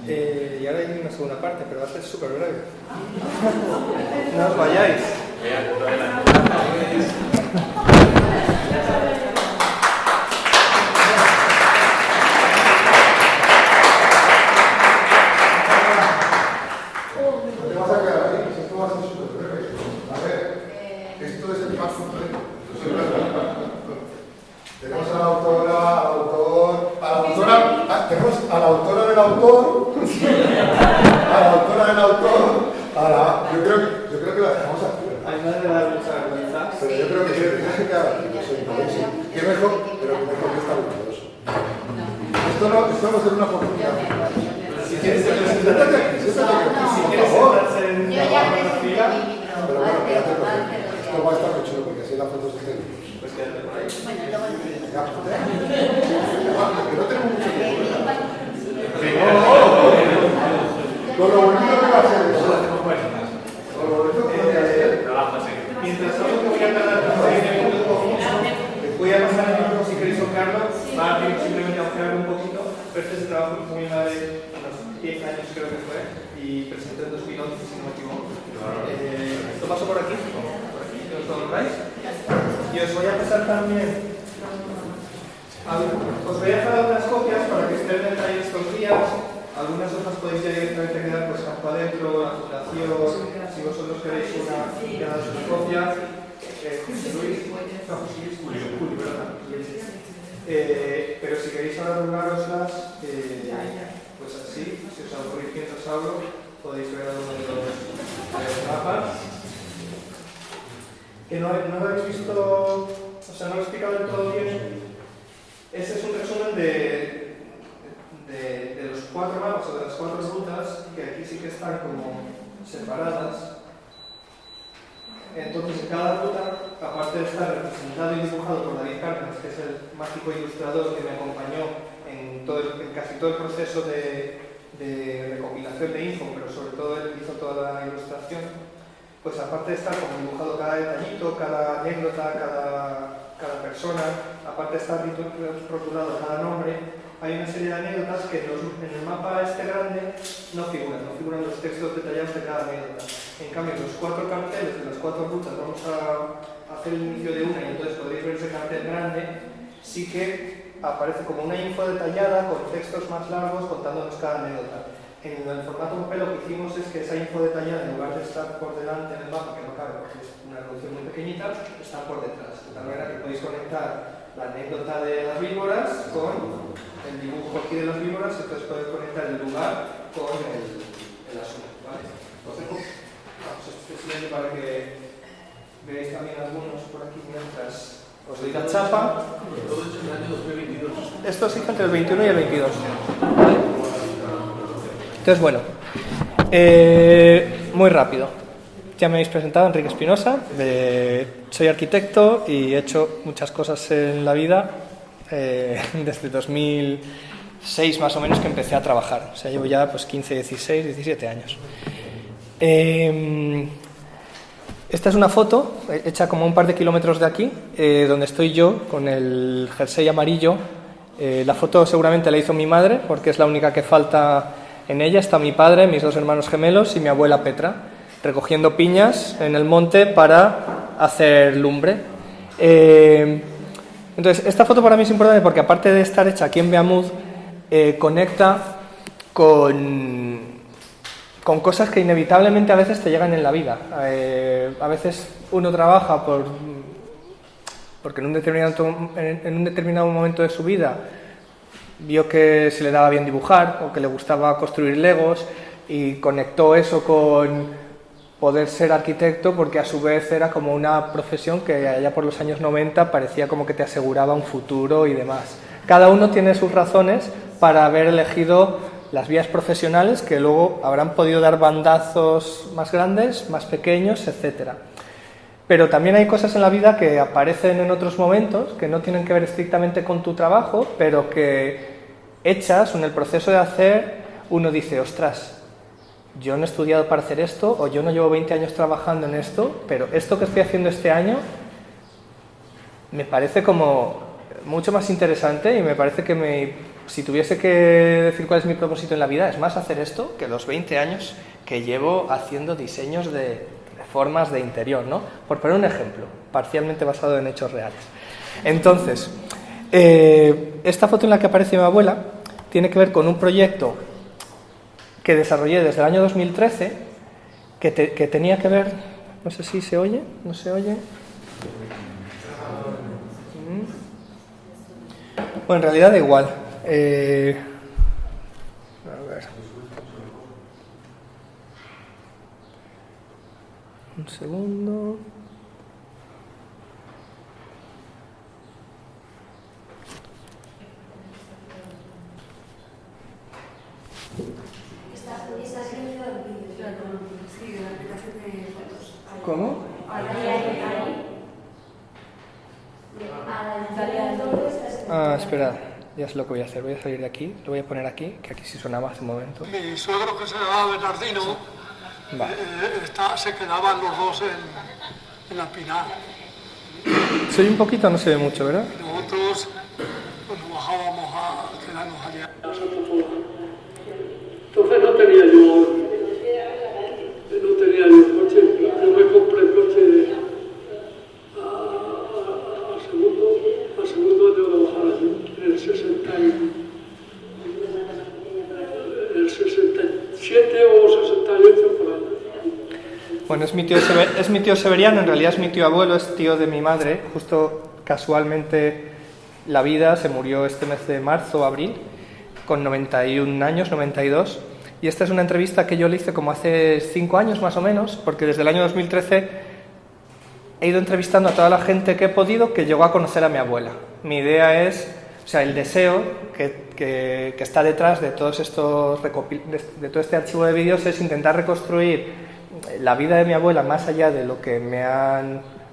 Y ahora hay una segunda parte, pero va a ser súper breve. No os vayáis. Te vas a quedar ahí, esto va a ser súper breve. A ver, esto es el más completo. Tenemos a la autora, tenemos a la autora del autor, yo creo que la dejamos aquí. Hay más de dar mucha vergüenza. Pero yo creo que tienes que quedar aquí, qué mejor, pero que mejor que estar orgulloso. Esto no va a ser una oportunidad. Si quieres Siéntate aquí, por favor. sentarse en Yo ya la me fila, Pero bueno, quédate porque esto va a estar muy chulo, porque así la foto se hace. pues quédate por ahí. Bueno, luego Ya, que no tenemos mucho tiempo. Con lo bonito que va a ser eso. Con lo bonito que va a ser. Mientras tanto, que voy a tardar 20 minutos, voy a pasar el micro si queréis tocarlo. Va a simplemente a ojear un poquito. Pero este es el trabajo que fue mi madre unos 10 años, creo que fue, y presentó en 2011, si no me equivoco. Esto pasó por aquí, que os lo veis. Y os voy a pasar también. Os voy a dejar algunas copias para que estén en detalle estos días. Algunas otras podéis ya directamente quedar pues campo adentro, la fundación. Si vosotros queréis una, quedaos una copia. Luis, no, Julio, ¿verdad? Pero si queréis ahora rulároslas, pues así, si os aburrís mientras hablo, podéis ver alguno de los mapas. Que no lo habéis visto, o sea, no lo he explicado del todo bien. Este es un resumen de los 4 mapas o de las 4 rutas, que aquí sí que están como separadas. Entonces, en cada ruta, aparte de estar representado y dibujado por David Cárdenas, que es el mágico ilustrador que me acompañó en casi todo el proceso de recopilación de info, pero sobre todo él hizo toda la ilustración, pues aparte de estar como dibujado cada detallito, cada anécdota, cada persona, aparte de estar rotulado cada nombre, hay una serie de anécdotas que en el mapa este grande no figuran los textos detallados de cada anécdota. En cambio, los 4 carteles de las 4 rutas, vamos a hacer el inicio de una y entonces podréis ver ese cartel grande, sí que aparece como una info detallada con textos más largos contándonos cada anécdota. En el formato papel lo que hicimos es que esa info detallada, en lugar de estar por delante en el mapa, que no cabe porque es una reducción muy pequeñita, está por detrás. De tal manera que podéis conectar la anécdota de las víboras con el dibujo aquí de las víboras, entonces podéis conectar el lugar con el asunto. ¿Vale? Entonces, vamos especialmente para que veáis también algunos por aquí mientras os doy la chapa. Todo hecho en el año 2022. Esto se hizo entre el 21 y el 22. ¿Vale? Entonces, bueno, muy rápido. Ya me habéis presentado, Enrique Espinosa. Soy arquitecto y he hecho muchas cosas en la vida desde 2006 más o menos que empecé a trabajar. O sea, llevo ya pues 15, 16, 17 años. Esta es una foto hecha como a un par de kilómetros de aquí, donde estoy yo con el jersey amarillo. La foto seguramente la hizo mi madre, porque es la única que falta en ella. Está mi padre, mis 2 hermanos gemelos y mi abuela Petra, recogiendo piñas en el monte para hacer lumbre. Entonces, esta foto para mí es importante porque aparte de estar hecha aquí en Beamud, conecta con cosas que inevitablemente a veces te llegan en la vida. A veces uno trabaja porque en un determinado momento de su vida vio que se le daba bien dibujar o que le gustaba construir legos y conectó eso con poder ser arquitecto porque a su vez era como una profesión que allá por los años 90 parecía como que te aseguraba un futuro y demás. Cada uno tiene sus razones para haber elegido las vías profesionales que luego habrán podido dar bandazos más grandes, más pequeños, etc. Pero también hay cosas en la vida que aparecen en otros momentos que no tienen que ver estrictamente con tu trabajo, pero que hechas o en el proceso de hacer uno dice, ostras, yo no he estudiado para hacer esto o yo no llevo 20 años trabajando en esto, pero esto que estoy haciendo este año me parece como mucho más interesante y me parece que si tuviese que decir cuál es mi propósito en la vida, es más hacer esto que los 20 años que llevo haciendo diseños de formas de interior, ¿no? Por poner un ejemplo, parcialmente basado en hechos reales. Entonces, esta foto en la que aparece mi abuela tiene que ver con un proyecto que desarrollé desde el año 2013 que tenía que ver, no sé si se oye, no se oye. Bueno, en realidad da igual. A ver. Un segundo. ¿Estás viendo el vídeo? Sí, de la aplicación de fotos. ¿Cómo? Espera, ya sé lo que voy a hacer. Voy a salir de aquí, lo voy a poner aquí, que aquí sí sonaba hace un momento. Mi suegro, que se llamaba Bernardino, Vale. se quedaban los dos en la Pinar. Soy un poquito, no se ve mucho, ¿verdad? Y nosotros nos bajábamos a quedarnos allá. Entonces no tenía yo coche. Yo me compré el coche al segundo año de bajar allí, en el 67 o 68 por ahí. Bueno, es mi tío Severiano, en realidad es mi tío abuelo, es tío de mi madre. Justo casualmente la vida se murió este mes de marzo o abril, con 91 años, 92. Y esta es una entrevista que yo le hice como hace 5 años más o menos, porque desde el año 2013 he ido entrevistando a toda la gente que he podido que llegó a conocer a mi abuela. Mi idea es, o sea, el deseo que está detrás de todos estos de todo este archivo de vídeos es intentar reconstruir la vida de mi abuela más allá de lo que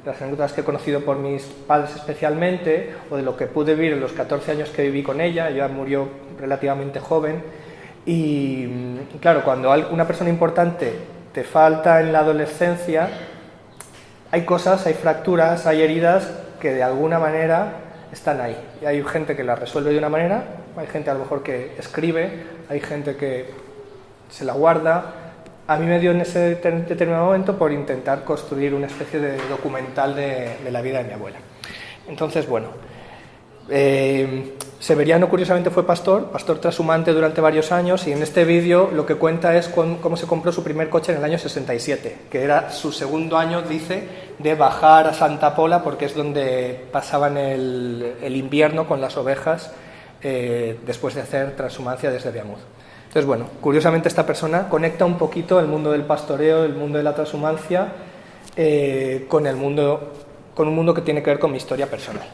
las anécdotas que he conocido por mis padres especialmente, o de lo que pude vivir en los 14 años que viví con ella. Ella murió relativamente joven y claro, cuando una persona importante te falta en la adolescencia, hay cosas, hay fracturas, hay heridas que de alguna manera están ahí. Y hay gente que las resuelve de una manera, hay gente a lo mejor que escribe, hay gente que se la guarda. A mí me dio en ese determinado momento por intentar construir una especie de documental de la vida de mi abuela. Entonces, bueno, Severiano curiosamente fue pastor trashumante durante varios años, y en este vídeo lo que cuenta es cómo se compró su primer coche en el año 67, que era su segundo año, dice, de bajar a Santa Pola, porque es donde pasaban el invierno con las ovejas después de hacer transhumancia desde Beamud. Entonces, bueno, curiosamente esta persona conecta un poquito el mundo del pastoreo, el mundo de la transhumancia, con un mundo que tiene que ver con mi historia personal.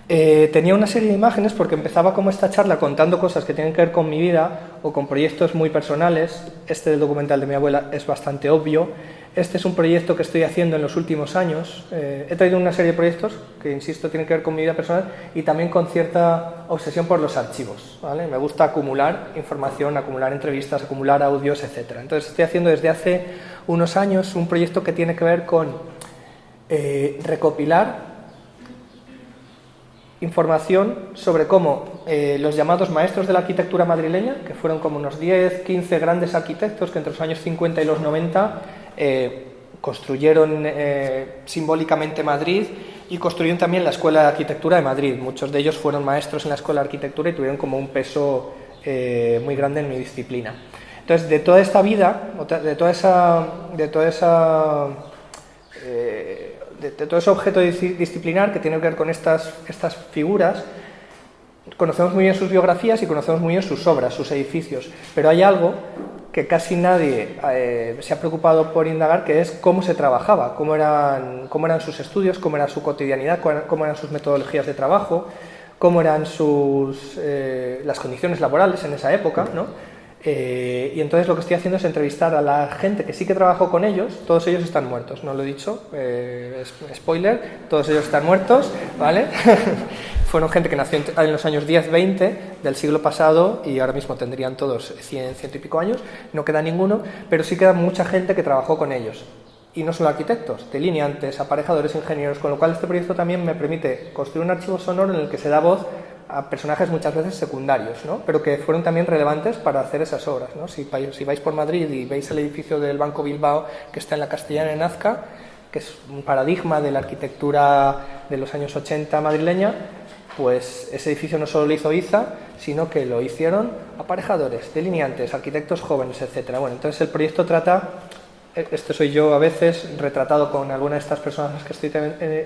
Tenía una serie de imágenes porque empezaba como esta charla contando cosas que tienen que ver con mi vida o con proyectos muy personales. Este del documental de mi abuela es bastante obvio. Este es un proyecto que estoy haciendo en los últimos años. He traído una serie de proyectos que, insisto, tienen que ver con mi vida personal y también con cierta obsesión por los archivos, ¿vale? Me gusta acumular información, acumular entrevistas, acumular audios, etc. Entonces estoy haciendo desde hace unos años un proyecto que tiene que ver con recopilar información sobre cómo los llamados maestros de la arquitectura madrileña, que fueron como unos 10, 15 grandes arquitectos que entre los años 50 y los 90 construyeron simbólicamente Madrid, y construyeron también la Escuela de Arquitectura de Madrid. Muchos de ellos fueron maestros en la Escuela de Arquitectura y tuvieron como un peso muy grande en mi disciplina. Entonces, de toda esta vida, de todo ese objeto disciplinar que tiene que ver con estas figuras, conocemos muy bien sus biografías y conocemos muy bien sus obras, sus edificios, pero hay algo que casi nadie se ha preocupado por indagar, que es cómo se trabajaba, cómo eran sus estudios, cómo era su cotidianidad, cómo eran sus metodologías de trabajo, cómo eran las condiciones laborales en esa época, ¿no? Y entonces lo que estoy haciendo es entrevistar a la gente que sí que trabajó con ellos. Todos ellos están muertos, no lo he dicho, spoiler, todos ellos están muertos, ¿vale? Fueron gente que nació en los años 10-20 del siglo pasado y ahora mismo tendrían todos 100 y pico años, no queda ninguno, pero sí queda mucha gente que trabajó con ellos. Y no solo arquitectos, delineantes, aparejadores, ingenieros, con lo cual este proyecto también me permite construir un archivo sonoro en el que se da voz a personajes muchas veces secundarios, ¿no? Pero que fueron también relevantes para hacer esas obras, ¿no? Si vais por Madrid y veis el edificio del Banco Bilbao que está en la Castellana en Azca, que es un paradigma de la arquitectura de los años 80 madrileña, pues ese edificio no solo lo hizo IZA, sino que lo hicieron aparejadores, delineantes, arquitectos jóvenes, etc. Bueno, entonces el proyecto trata, este soy yo a veces retratado con alguna de estas personas que estoy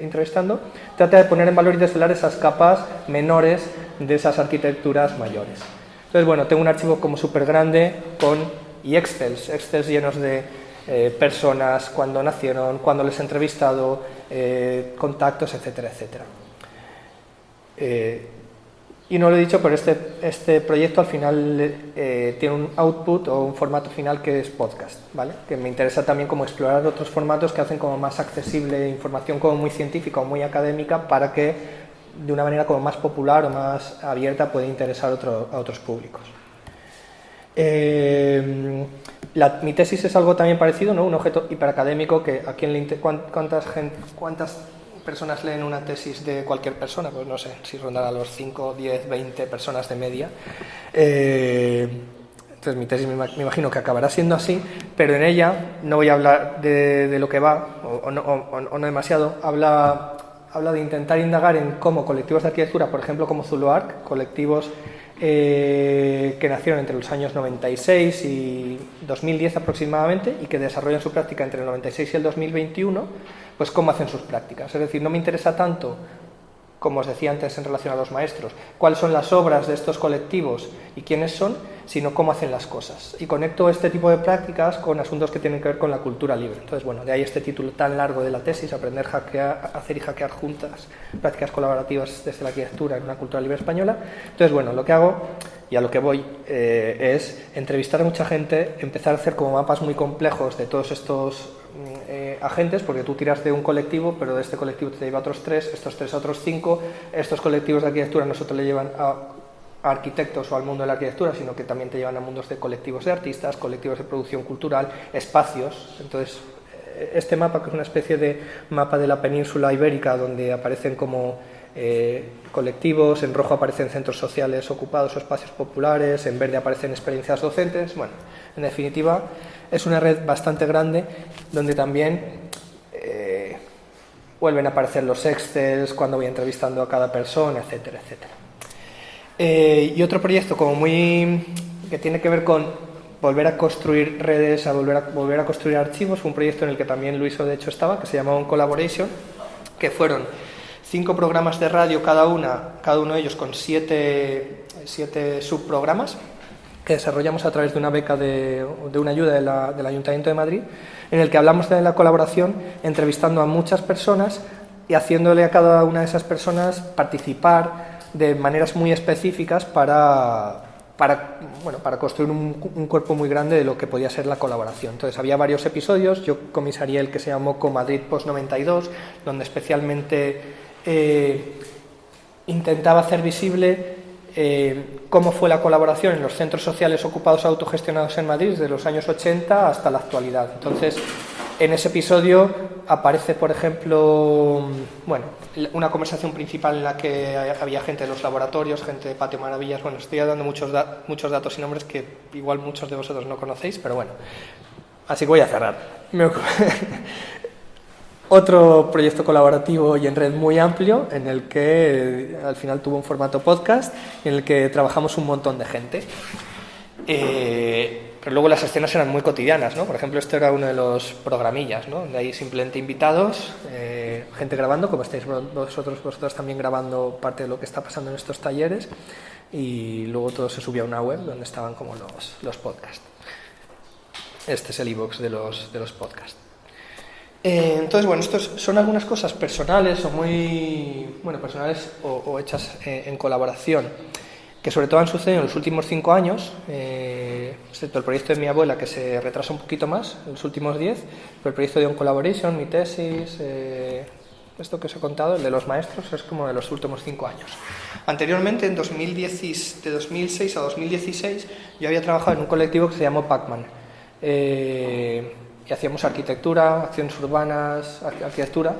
entrevistando, trata de poner en valor y desvelar esas capas menores de esas arquitecturas mayores. Entonces, bueno, tengo un archivo como súper grande y Excels llenos de personas, cuándo nacieron, cuándo les he entrevistado, contactos, etcétera, etcétera. Y no lo he dicho, pero este proyecto al final tiene un output o un formato final que es podcast, ¿vale? Que me interesa también como explorar otros formatos que hacen como más accesible información como muy científica o muy académica para que de una manera como más popular o más abierta pueda interesar a otros públicos. Mi tesis es algo también parecido, ¿no? Un objeto hiperacadémico que a quién ¿cuántas personas leen una tesis de cualquier persona? Pues no sé, si rondará los 5, 10, 20 personas de media. Entonces mi tesis me imagino que acabará siendo así, pero en ella no voy a hablar de lo que va, o no demasiado. Habla de intentar indagar en cómo colectivos de arquitectura, por ejemplo como Zuluark, colectivos que nacieron entre los años 96 y 2010 aproximadamente y que desarrollan su práctica entre el 96 y el 2021, pues cómo hacen sus prácticas. Es decir, no me interesa tanto, como os decía antes en relación a los maestros, cuáles son las obras de estos colectivos y quiénes son, sino cómo hacen las cosas. Y conecto este tipo de prácticas con asuntos que tienen que ver con la cultura libre. Entonces, bueno, de ahí este título tan largo de la tesis, aprender a hacer y hackear juntas prácticas colaborativas desde la arquitectura en una cultura libre española. Entonces, bueno, lo que hago y a lo que voy es entrevistar a mucha gente, empezar a hacer como mapas muy complejos de todos estos agentes, porque tú tiras de un colectivo, pero de este colectivo te lleva a otros 3, estos 3 a otros 5, estos colectivos de arquitectura no solo le llevan a arquitectos o al mundo de la arquitectura, sino que también te llevan a mundos de colectivos de artistas, colectivos de producción cultural, espacios. Entonces, este mapa, que es una especie de mapa de la península ibérica, donde aparecen como colectivos, en rojo aparecen centros sociales ocupados o espacios populares, en verde aparecen experiencias docentes. Bueno, en definitiva, es una red bastante grande donde también vuelven a aparecer los excels cuando voy entrevistando a cada persona, etcétera, etcétera. Y otro proyecto como que tiene que ver con volver a construir redes, volver a construir archivos, fue un proyecto en el que también Luiso de hecho estaba, que se llamaba On Collaboration, que fueron 5 programas de radio cada uno de ellos con 7 subprogramas que desarrollamos a través de una beca de una ayuda del Ayuntamiento de Madrid, en el que hablamos de la colaboración entrevistando a muchas personas y haciéndole a cada una de esas personas participar de maneras muy específicas para construir un cuerpo muy grande de lo que podía ser la colaboración. Entonces había varios episodios, yo comisaría el que se llamó Comadrid Post 92, donde especialmente intentaba hacer visible cómo fue la colaboración en los centros sociales ocupados autogestionados en Madrid desde los años 80 hasta la actualidad. Entonces, en ese episodio aparece, por ejemplo, una conversación principal en la que había gente de los laboratorios, gente de Patio Maravillas. Bueno, estoy dando muchos datos y nombres que igual muchos de vosotros no conocéis, pero bueno, así que voy a cerrar. otro proyecto colaborativo y en red muy amplio, en el que al final tuvo un formato podcast, en el que trabajamos un montón de gente. Pero luego las escenas eran muy cotidianas, ¿no? Por ejemplo, este era uno de los programillas, ¿no? De ahí simplemente invitados, gente grabando, como estáis vosotros también grabando parte de lo que está pasando en estos talleres, y luego todo se subía a una web donde estaban como los podcasts. Este es el iVoox de los podcasts. Entonces, bueno, estos son algunas cosas personales o muy personales o hechas en colaboración, que sobre todo han sucedido en los últimos 5 años, excepto el proyecto de mi abuela, que se retrasa un poquito más, en los últimos 10, pero el proyecto de On Collaboration, mi tesis, esto que os he contado, el de los maestros, es como de los últimos 5 años. Anteriormente, de 2006 a 2016, yo había trabajado en un colectivo que se llamó Pacman, y hacíamos arquitectura, acciones urbanas, arquitectura,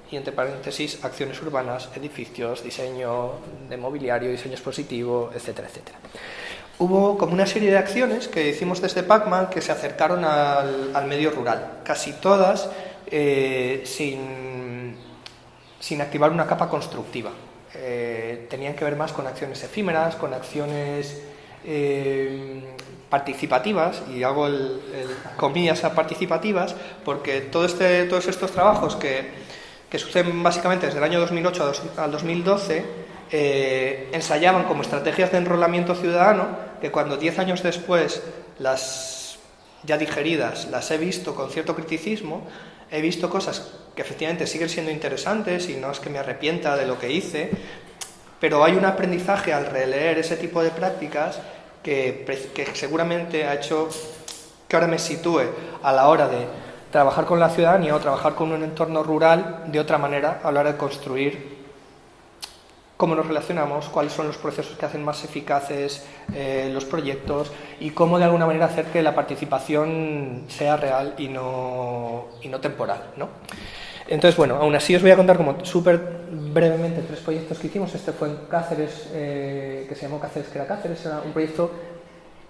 y entre paréntesis, acciones urbanas, edificios, diseño de mobiliario, diseño expositivo, etcétera, etcétera. Hubo como una serie de acciones que hicimos desde Pacman que se acercaron al medio rural, casi todas sin activar una capa constructiva. Tenían que ver más con acciones efímeras, con acciones participativas, y hago comillas a participativas, porque todos estos trabajos que suceden básicamente desde el año 2008 al 2012, ensayaban como estrategias de enrolamiento ciudadano, que cuando 10 años después, las ya digeridas, las he visto con cierto criticismo, he visto cosas que efectivamente siguen siendo interesantes, y no es que me arrepienta de lo que hice, pero hay un aprendizaje al releer ese tipo de prácticas que seguramente ha hecho que ahora me sitúe a la hora de trabajar con la ciudadanía o trabajar con un entorno rural de otra manera a la hora de construir cómo nos relacionamos, cuáles son los procesos que hacen más eficaces los proyectos, y cómo de alguna manera hacer que la participación sea real y no temporal, ¿no? Entonces, bueno, aún así os voy a contar como súper brevemente 3 proyectos que hicimos. Este fue en Cáceres, que se llamó Cáceres, que era Cáceres. Era un proyecto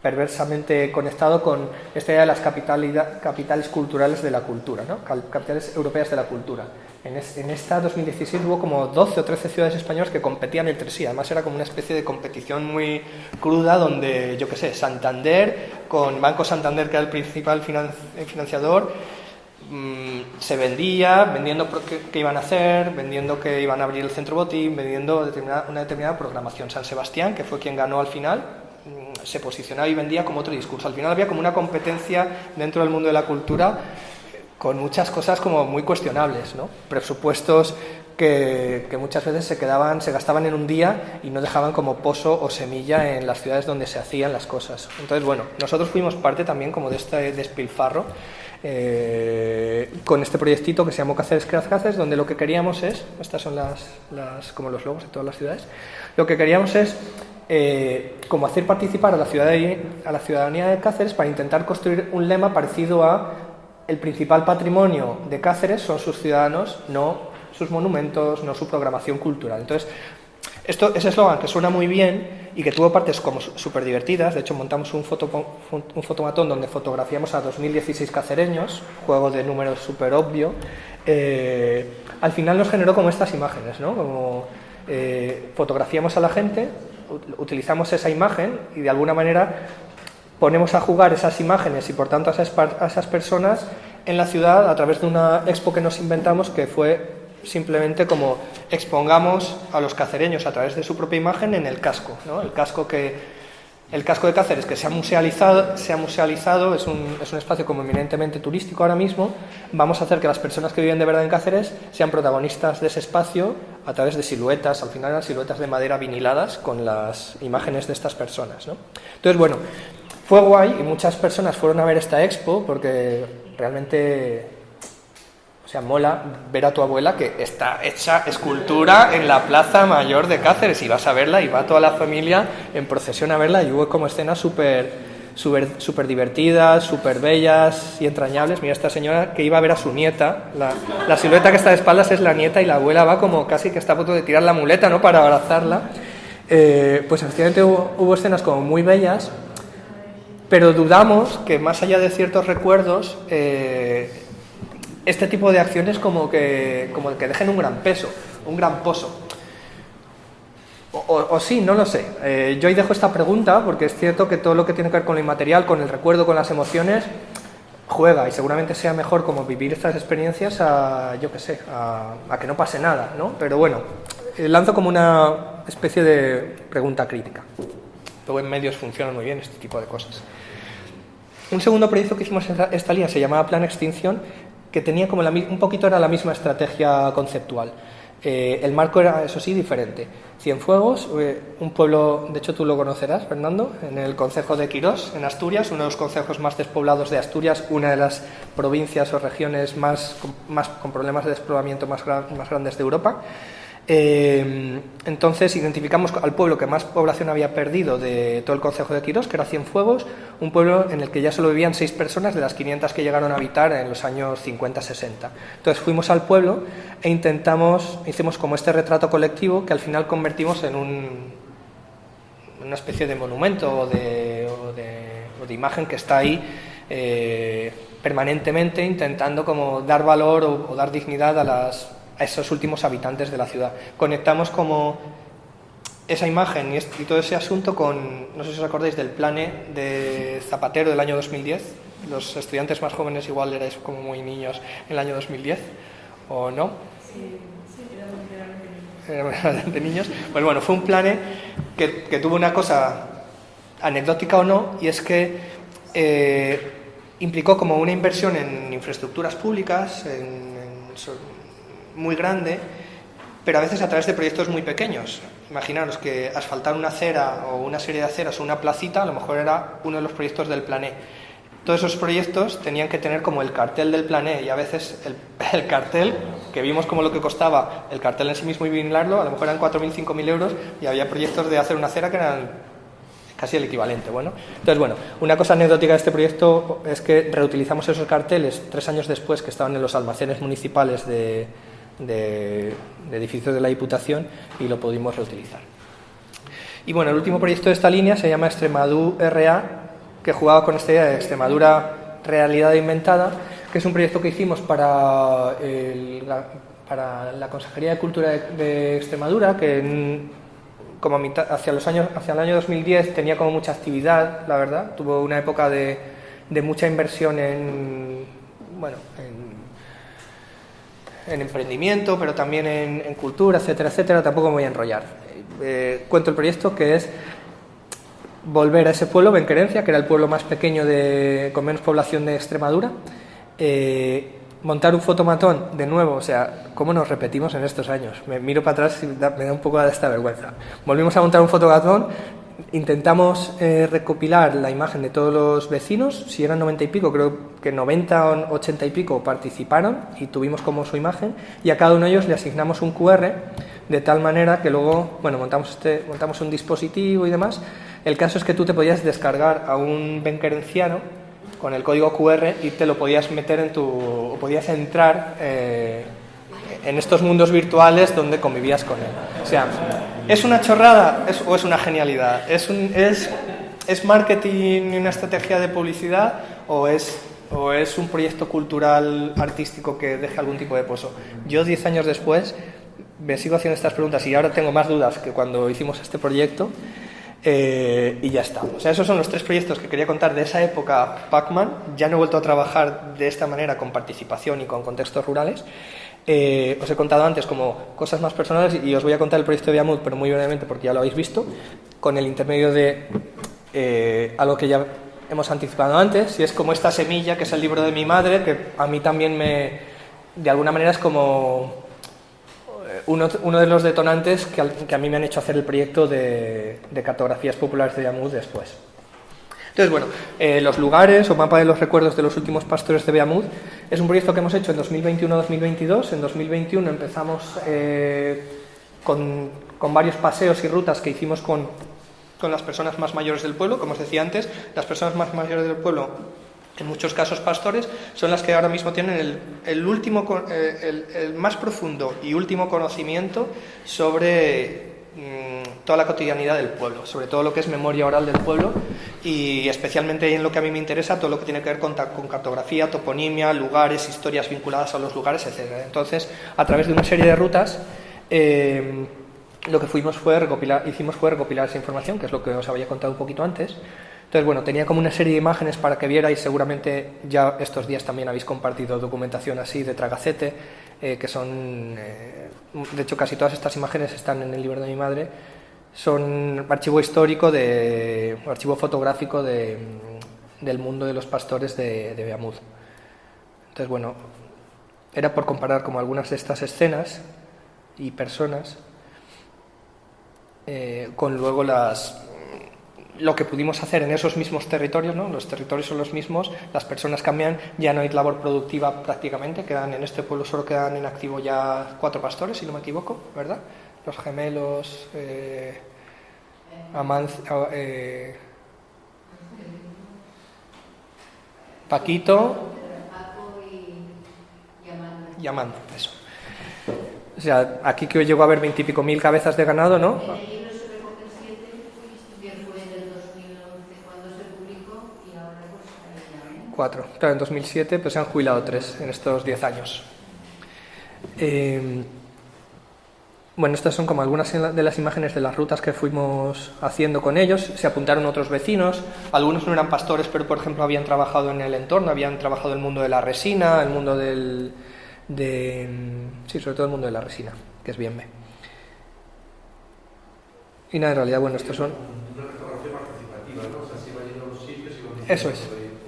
perversamente conectado con esta idea de las capitales culturales de la cultura, ¿no? Capitales europeas de la cultura. En esta 2016 hubo como 12 o 13 ciudades españolas que competían entre sí. Además era como una especie de competición muy cruda, donde, yo qué sé, Santander, con Banco Santander, que era el principal financiador, se vendiendo qué iban a hacer, vendiendo que iban a abrir el centro botín, vendiendo una determinada programación. San Sebastián, que fue quien ganó al final, se posicionaba y vendía como otro discurso. Al final había como una competencia dentro del mundo de la cultura con muchas cosas como muy cuestionables, ¿no? Presupuestos que muchas veces se gastaban en un día y no dejaban como pozo o semilla en las ciudades donde se hacían las cosas. Entonces, bueno, nosotros fuimos parte también como de este despilfarro con este proyectito que se llamó Cáceres, donde lo que queríamos es, estas son como los logos de todas las ciudades, lo que queríamos es como hacer participar a la ciudadanía de Cáceres para intentar construir un lema parecido a: el principal patrimonio de Cáceres son sus ciudadanos, no sus monumentos, no su programación cultural. Entonces, ese eslogan, que suena muy bien y que tuvo partes como súper divertidas. De hecho, montamos un fotomatón donde fotografiamos a 2016 cacereños, juego de números súper obvio. Al final nos generó como estas imágenes, ¿no? Como fotografiamos a la gente, utilizamos esa imagen y de alguna manera ponemos a jugar esas imágenes y por tanto a esas personas en la ciudad a través de una expo que nos inventamos, que fue simplemente como expongamos a los cacereños a través de su propia imagen en el casco, ¿no? El casco de Cáceres, que se ha musealizado, es un espacio como eminentemente turístico ahora mismo. Vamos a hacer que las personas que viven de verdad en Cáceres sean protagonistas de ese espacio a través de siluetas, al final eran siluetas de madera viniladas con las imágenes de estas personas, ¿no? Entonces, bueno, fue guay y muchas personas fueron a ver esta expo porque realmente, o sea, mola ver a tu abuela que está hecha escultura en la Plaza Mayor de Cáceres, y vas a verla y va toda la familia en procesión a verla, y hubo como escenas súper divertidas, súper bellas y entrañables. Mira esta señora que iba a ver a su nieta, la silueta que está de espaldas es la nieta, y la abuela va como casi que está a punto de tirar la muleta, ¿no?, para abrazarla. Pues efectivamente hubo escenas como muy bellas, pero dudamos que más allá de ciertos recuerdos este tipo de acciones como que dejen un gran peso, un gran pozo. O sí, no lo sé. Yo ahí dejo esta pregunta porque es cierto que todo lo que tiene que ver con lo inmaterial, con el recuerdo, con las emociones, juega, y seguramente sea mejor como vivir estas experiencias a que no pase nada, ¿no? Pero bueno, lanzo como una especie de pregunta crítica. Luego en medios funcionan muy bien este tipo de cosas. Un segundo proyecto que hicimos en esta línea se llamaba Plan Extinción, que tenía como un poquito era la misma estrategia conceptual. El marco era, eso sí, diferente. Cienfuegos, un pueblo, de hecho tú lo conocerás, Fernando, en el concejo de Quirós, en Asturias, uno de los concejos más despoblados de Asturias, una de las provincias o regiones con problemas de despoblamiento más grandes de Europa. Entonces identificamos al pueblo que más población había perdido de todo el concejo de Quirós, que era Cienfuegos, un pueblo en el que ya solo vivían 6 personas de las 500 que llegaron a habitar en los años 50-60. Entonces fuimos al pueblo e hicimos como este retrato colectivo que al final convertimos en una especie de monumento o de imagen que está ahí permanentemente intentando como dar valor o dar dignidad a esos últimos habitantes de la ciudad. Conectamos como esa imagen y todo ese asunto con, no sé si os acordáis del plane de Zapatero del año 2010. Los estudiantes más jóvenes igual erais como muy niños en el año 2010, ¿o no? Sí, De niños. Pues bueno, fue un plane que tuvo una cosa anecdótica o no, y es que implicó como una inversión en infraestructuras públicas, muy grande, pero a veces a través de proyectos muy pequeños. Imaginaros que asfaltar una acera o una serie de aceras o una placita a lo mejor era uno de los proyectos del Plan E. Todos esos proyectos tenían que tener como el cartel del Plan E, y a veces el cartel, que vimos como lo que costaba el cartel en sí mismo y vincularlo, a lo mejor eran 4.000, 5.000 euros, y había proyectos de hacer una acera que eran casi el equivalente. Entonces, una cosa anecdótica de este proyecto es que reutilizamos esos carteles 3 años después, que estaban en los almacenes municipales de edificios de la Diputación, y lo pudimos reutilizar. Y bueno, el último proyecto de esta línea se llama Extremadura RA, que jugaba con esta idea de Extremadura realidad inventada, que es un proyecto que hicimos para la Consejería de Cultura de Extremadura, que como hacia el año 2010 tenía como mucha actividad, la verdad. Tuvo una época de mucha inversión en emprendimiento, pero también en cultura, etcétera, etcétera. Tampoco me voy a enrollar. Cuento el proyecto, que es volver a ese pueblo, Benquerencia, que era el pueblo más pequeño con menos población de Extremadura, montar un fotomatón de nuevo. O sea, ¿cómo nos repetimos en estos años? Me miro para atrás y me da un poco de esta vergüenza. Volvimos a montar un fotomatón, intentamos recopilar la imagen de todos los vecinos. Si eran 90 y pico, creo que 90 o 80 y pico participaron y tuvimos como su imagen, y a cada uno de ellos le asignamos un QR, de tal manera que luego, montamos un dispositivo y demás. El caso es que tú te podías descargar a un benquerenciano con el código QR y te lo podías meter o podías entrar en estos mundos virtuales donde convivías con él. O sea, ¿es una chorrada o es una genialidad? ¿Es marketing y una estrategia de publicidad o es un proyecto cultural, artístico que deje algún tipo de pozo? Yo 10 años después me sigo haciendo estas preguntas y ahora tengo más dudas que cuando hicimos este proyecto. Y ya está. O sea, esos son los 3 proyectos que quería contar de esa época Pac-Man. Ya no he vuelto a trabajar de esta manera con participación y con contextos rurales. Os he contado antes como cosas más personales, y os voy a contar el proyecto de Beamud, pero muy brevemente porque ya lo habéis visto, con el intermedio de algo que ya hemos anticipado antes, y es como esta semilla que es el libro de mi madre, que a mí también de alguna manera es como uno de los detonantes que a mí me han hecho hacer el proyecto de cartografías populares de Beamud después. Entonces, los lugares o mapa de los recuerdos de los últimos pastores de Beamud es un proyecto que hemos hecho en 2021-2022. En 2021 empezamos con varios paseos y rutas que hicimos con las personas más mayores del pueblo. Como os decía antes, las personas más mayores del pueblo, en muchos casos pastores, son las que ahora mismo tienen el más profundo y último conocimiento sobre toda la cotidianidad del pueblo, sobre todo lo que es memoria oral del pueblo y especialmente en lo que a mí me interesa, todo lo que tiene que ver con cartografía, toponimia, lugares, historias vinculadas a los lugares, etc. Entonces, a través de una serie de rutas, lo que hicimos fue recopilar esa información, que es lo que os había contado un poquito antes. Entonces, bueno, tenía como una serie de imágenes para que vierais, seguramente ya estos días también habéis compartido documentación así de Tragacete, que son, de hecho casi todas estas imágenes están en el libro de mi madre, son archivo histórico, archivo fotográfico del mundo de los pastores de Beamud. Entonces, bueno, era por comparar como algunas de estas escenas y personas con luego lo que pudimos hacer en esos mismos territorios, ¿no? Los territorios son los mismos, las personas cambian, ya no hay labor productiva prácticamente, en este pueblo solo quedan en activo ya 4 pastores, si no me equivoco, ¿verdad? Los gemelos, Paquito y Amanda, eso. O sea, aquí que hoy llegó a haber 20 y pico mil cabezas de ganado, ¿no? En el libro se recoge 7, que fue del 2011 cuando se publicó, y ahora pues hay ya 4. Claro, en 2007 pues se han jubilado 3 en estos 10 años. Bueno, estas son como algunas de las imágenes de las rutas que fuimos haciendo con ellos. Se apuntaron otros vecinos, algunos no eran pastores, pero por ejemplo habían trabajado en el entorno, habían trabajado el mundo de la resina, el mundo sí, sobre todo el mundo de la resina, que es bien. Y nada, en realidad, bueno, estos son... Una fotografía participativa, ¿no? O sea, se iba yendo a los sitios y iba diciendo...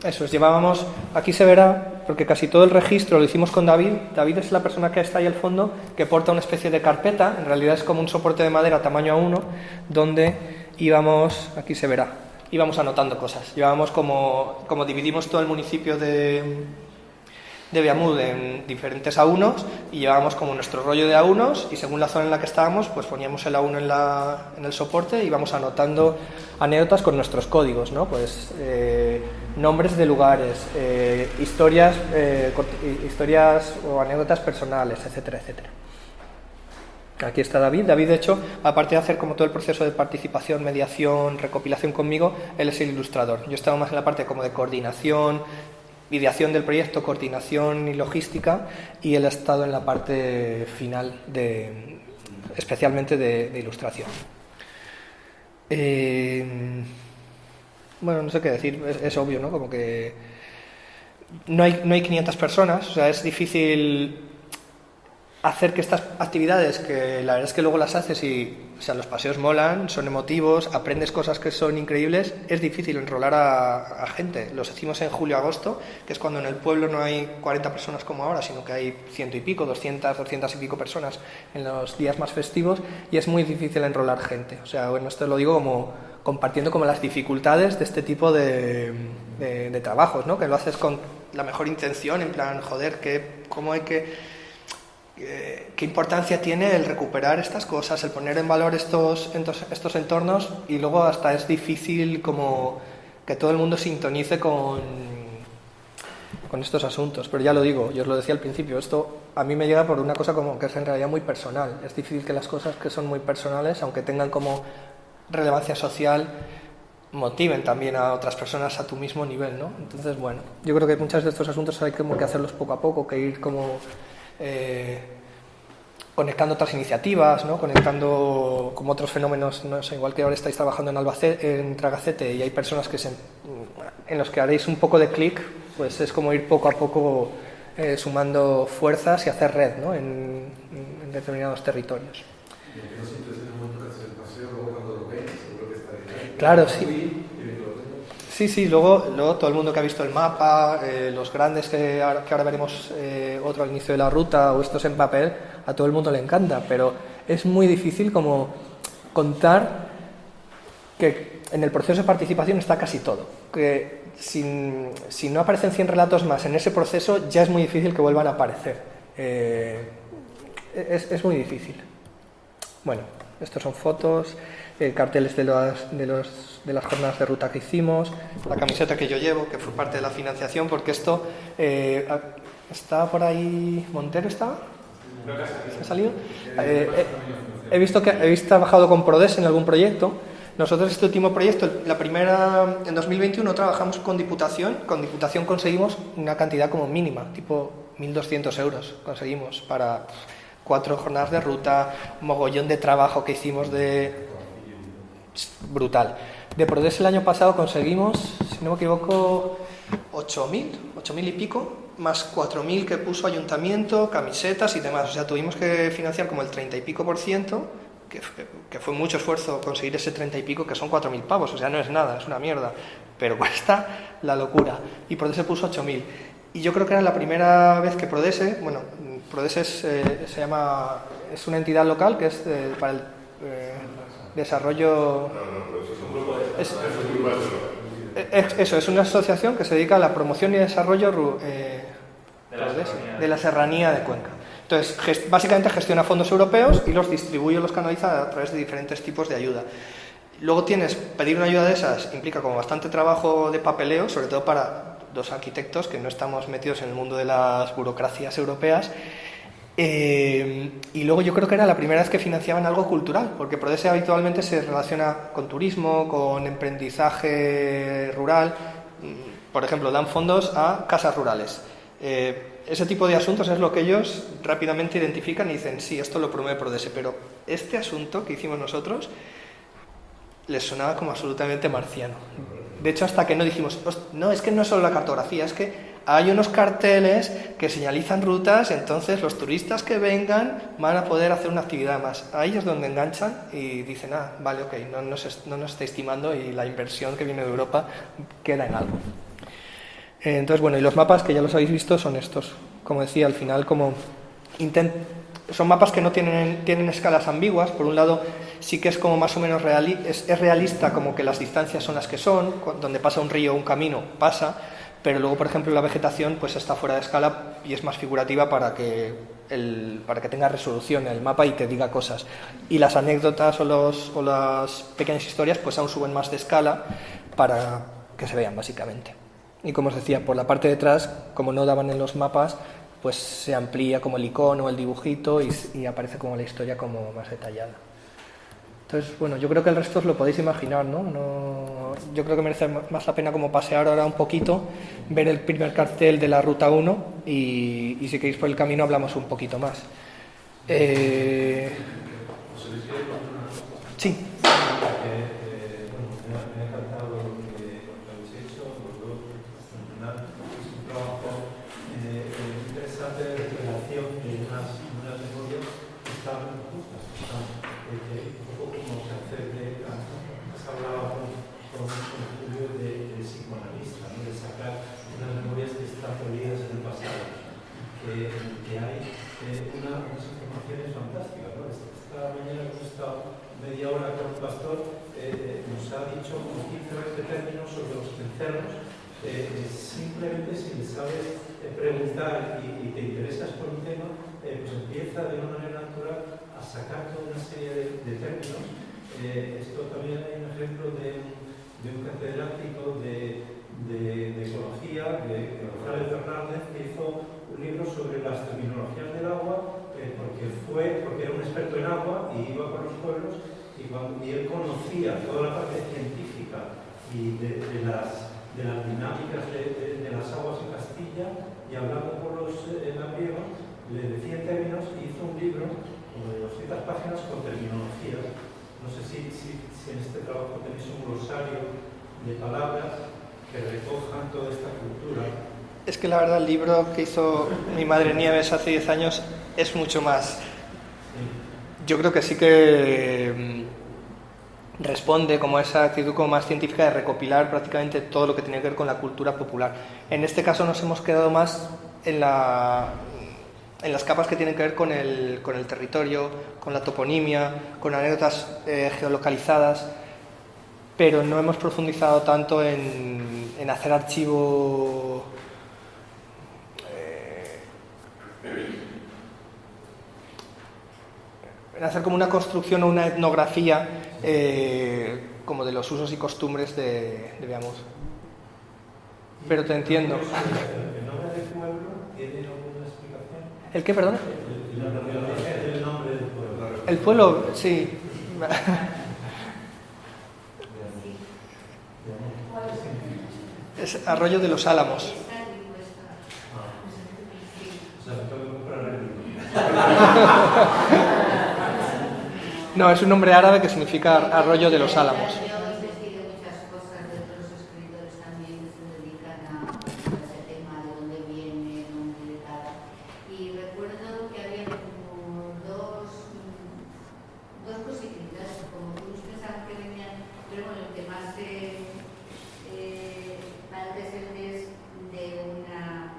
Eso es, llevábamos, aquí se verá, porque casi todo el registro lo hicimos con David. David es la persona que está ahí al fondo, que porta una especie de carpeta, en realidad es como un soporte de madera tamaño A1, donde íbamos, aquí se verá, íbamos anotando cosas. Llevábamos como dividimos todo el municipio de Beamud en diferentes A1s y llevábamos como nuestro rollo de A1s y según la zona en la que estábamos pues poníamos el A1 en el soporte y íbamos anotando anécdotas con nuestros códigos, ¿no? Pues nombres de lugares, historias o anécdotas personales, etcétera, etcétera. Aquí está David. David, de hecho, aparte de hacer como todo el proceso de participación, mediación, recopilación conmigo, él es el ilustrador. Yo estaba más en la parte como de coordinación, ideación del proyecto, coordinación y logística, y él ha estado en la parte final, especialmente de ilustración. Bueno, no sé qué decir, es obvio, ¿no? Como que no hay 500 personas, o sea, es difícil hacer que estas actividades, que la verdad es que luego las haces y, o sea, los paseos molan, son emotivos, aprendes cosas que son increíbles, es difícil enrolar a gente. Los hicimos en julio-agosto, que es cuando en el pueblo no hay 40 personas como ahora, sino que hay 100 y pico, 200 y pico personas en los días más festivos, y es muy difícil enrolar gente. O sea, bueno, esto lo digo como compartiendo como las dificultades de este tipo de trabajos, ¿no? Que lo haces con la mejor intención, en plan, joder, ¿qué importancia tiene el recuperar estas cosas, el poner en valor estos entornos? Y luego hasta es difícil como que todo el mundo sintonice con estos asuntos. Pero ya lo digo, yo os lo decía al principio, esto a mí me llega por una cosa como que es en realidad muy personal. Es difícil que las cosas que son muy personales, aunque tengan como relevancia social, motiven también a otras personas a tu mismo nivel, ¿no? Entonces, bueno, yo creo que muchos de estos asuntos hay como que hacerlos poco a poco, que ir como conectando otras iniciativas, ¿no? Conectando como otros fenómenos, no sé, igual que ahora estáis trabajando en Tragacete y hay personas en los que haréis un poco de clic, pues es como ir poco a poco sumando fuerzas y hacer red, ¿no? en determinados territorios. Claro, sí. Sí, luego todo el mundo que ha visto el mapa, los grandes que ahora veremos otro al inicio de la ruta o estos en papel, a todo el mundo le encanta, pero es muy difícil como contar que en el proceso de participación está casi todo, que si no aparecen 100 relatos más en ese proceso ya es muy difícil que vuelvan a aparecer, es muy difícil. Bueno, estos son fotos, carteles de las jornadas de ruta que hicimos, la camiseta que yo llevo, que fue parte de la financiación, porque esto está por ahí. ¿Montero estaba? ¿Se ha salido? he visto que habéis trabajado con Prodes en algún proyecto. Nosotros este último proyecto, en 2021 trabajamos con Diputación. Con Diputación conseguimos una cantidad como mínima, tipo 1.200 euros conseguimos para 4 jornadas de ruta, mogollón de trabajo que hicimos brutal. De Prodes el año pasado conseguimos, si no me equivoco, 8.000 y pico, más 4.000 que puso ayuntamiento, camisetas y demás. O sea, tuvimos que financiar como el 30 y pico %, que fue mucho esfuerzo conseguir ese 30 y pico, que son 4.000 pavos, o sea, no es nada, es una mierda, pero cuesta la locura. Y Prodese puso 8.000. Y yo creo que era la primera vez que Prodese es una entidad local que es para el desarrollo... Eso, es una asociación que se dedica a la promoción y desarrollo de la serranía de Cuenca. Entonces, básicamente gestiona fondos europeos y los distribuye o los canaliza a través de diferentes tipos de ayuda. Luego pedir una ayuda de esas implica como bastante trabajo de papeleo, sobre todo para los arquitectos que no estamos metidos en el mundo de las burocracias europeas. Y luego yo creo que era la primera vez que financiaban algo cultural, porque Prodese habitualmente se relaciona con turismo, con emprendizaje rural. Por ejemplo, dan fondos a casas rurales. Ese tipo de asuntos es lo que ellos rápidamente identifican y dicen, sí, esto lo promueve Prodese, pero este asunto que hicimos nosotros les sonaba como absolutamente marciano. De hecho, hasta que no dijimos, no, es que no es solo la cartografía, es que hay unos carteles que señalizan rutas, entonces los turistas que vengan van a poder hacer una actividad más. Ahí es donde enganchan y dicen, vale, ok, no nos estáis timando y la inversión que viene de Europa queda en algo. Entonces, bueno, y los mapas que ya los habéis visto son estos. Como decía, al final son mapas que no tienen escalas ambiguas. Por un lado, sí que es como más o menos es realista, como que las distancias son las que son, donde pasa un río o un camino pasa, pero luego, por ejemplo, la vegetación pues está fuera de escala y es más figurativa para que tenga resolución el mapa y te diga cosas. Y las anécdotas o las pequeñas historias pues aún suben más de escala para que se vean, básicamente. Y como os decía, por la parte de atrás, como no daban en los mapas, pues se amplía como el icono, el dibujito y aparece como la historia como más detallada. Entonces, bueno, yo creo que el resto os lo podéis imaginar, ¿no? Yo creo que merece más la pena como pasear ahora un poquito, ver el primer cartel de la Ruta 1 y si queréis por el camino hablamos un poquito más. Sí. Media hora con un pastor nos ha dicho como 15 o 20 términos sobre los cencerros. Simplemente si le sabes preguntar y te interesas por un tema, pues empieza de una manera natural a sacar toda una serie de términos. Esto también hay un ejemplo de un catedrático de ecología, de González Fernández, que hizo un libro sobre las terminologías del agua, porque era un experto en agua y iba por los pueblos y él conocía toda la parte científica y de las dinámicas de las aguas en Castilla, y hablando con los labriegos le decía en términos y hizo un libro como de 200 páginas con terminologías. No sé si en este trabajo tenéis un glosario de palabras que recojan toda esta cultura. Es que la verdad el libro que hizo mi madre Nieves hace 10 años es mucho más. Yo creo que sí que responde como a esa actitud como más científica de recopilar prácticamente todo lo que tiene que ver con la cultura popular. En este caso nos hemos quedado más en las capas que tienen que ver con el territorio, con la toponimia, con anécdotas geolocalizadas, pero no hemos profundizado tanto en hacer archivo en hacer como una construcción o una etnografía como de los usos y costumbres de veamos. Pero te entiendo. ¿El nombre del pueblo tiene alguna explicación? ¿El qué, perdón? El nombre del pueblo. El pueblo, sí. Es Arroyo de los Álamos. No, es un nombre árabe que significa Arroyo de los Álamos. Yo investigué muchas cosas de otros escritores también que se dedican a ese tema de dónde viene, dónde de cada. Y recuerdo que había como dos cositas, como que unos pensaban que venían, pero bueno, el que más parece ser es de una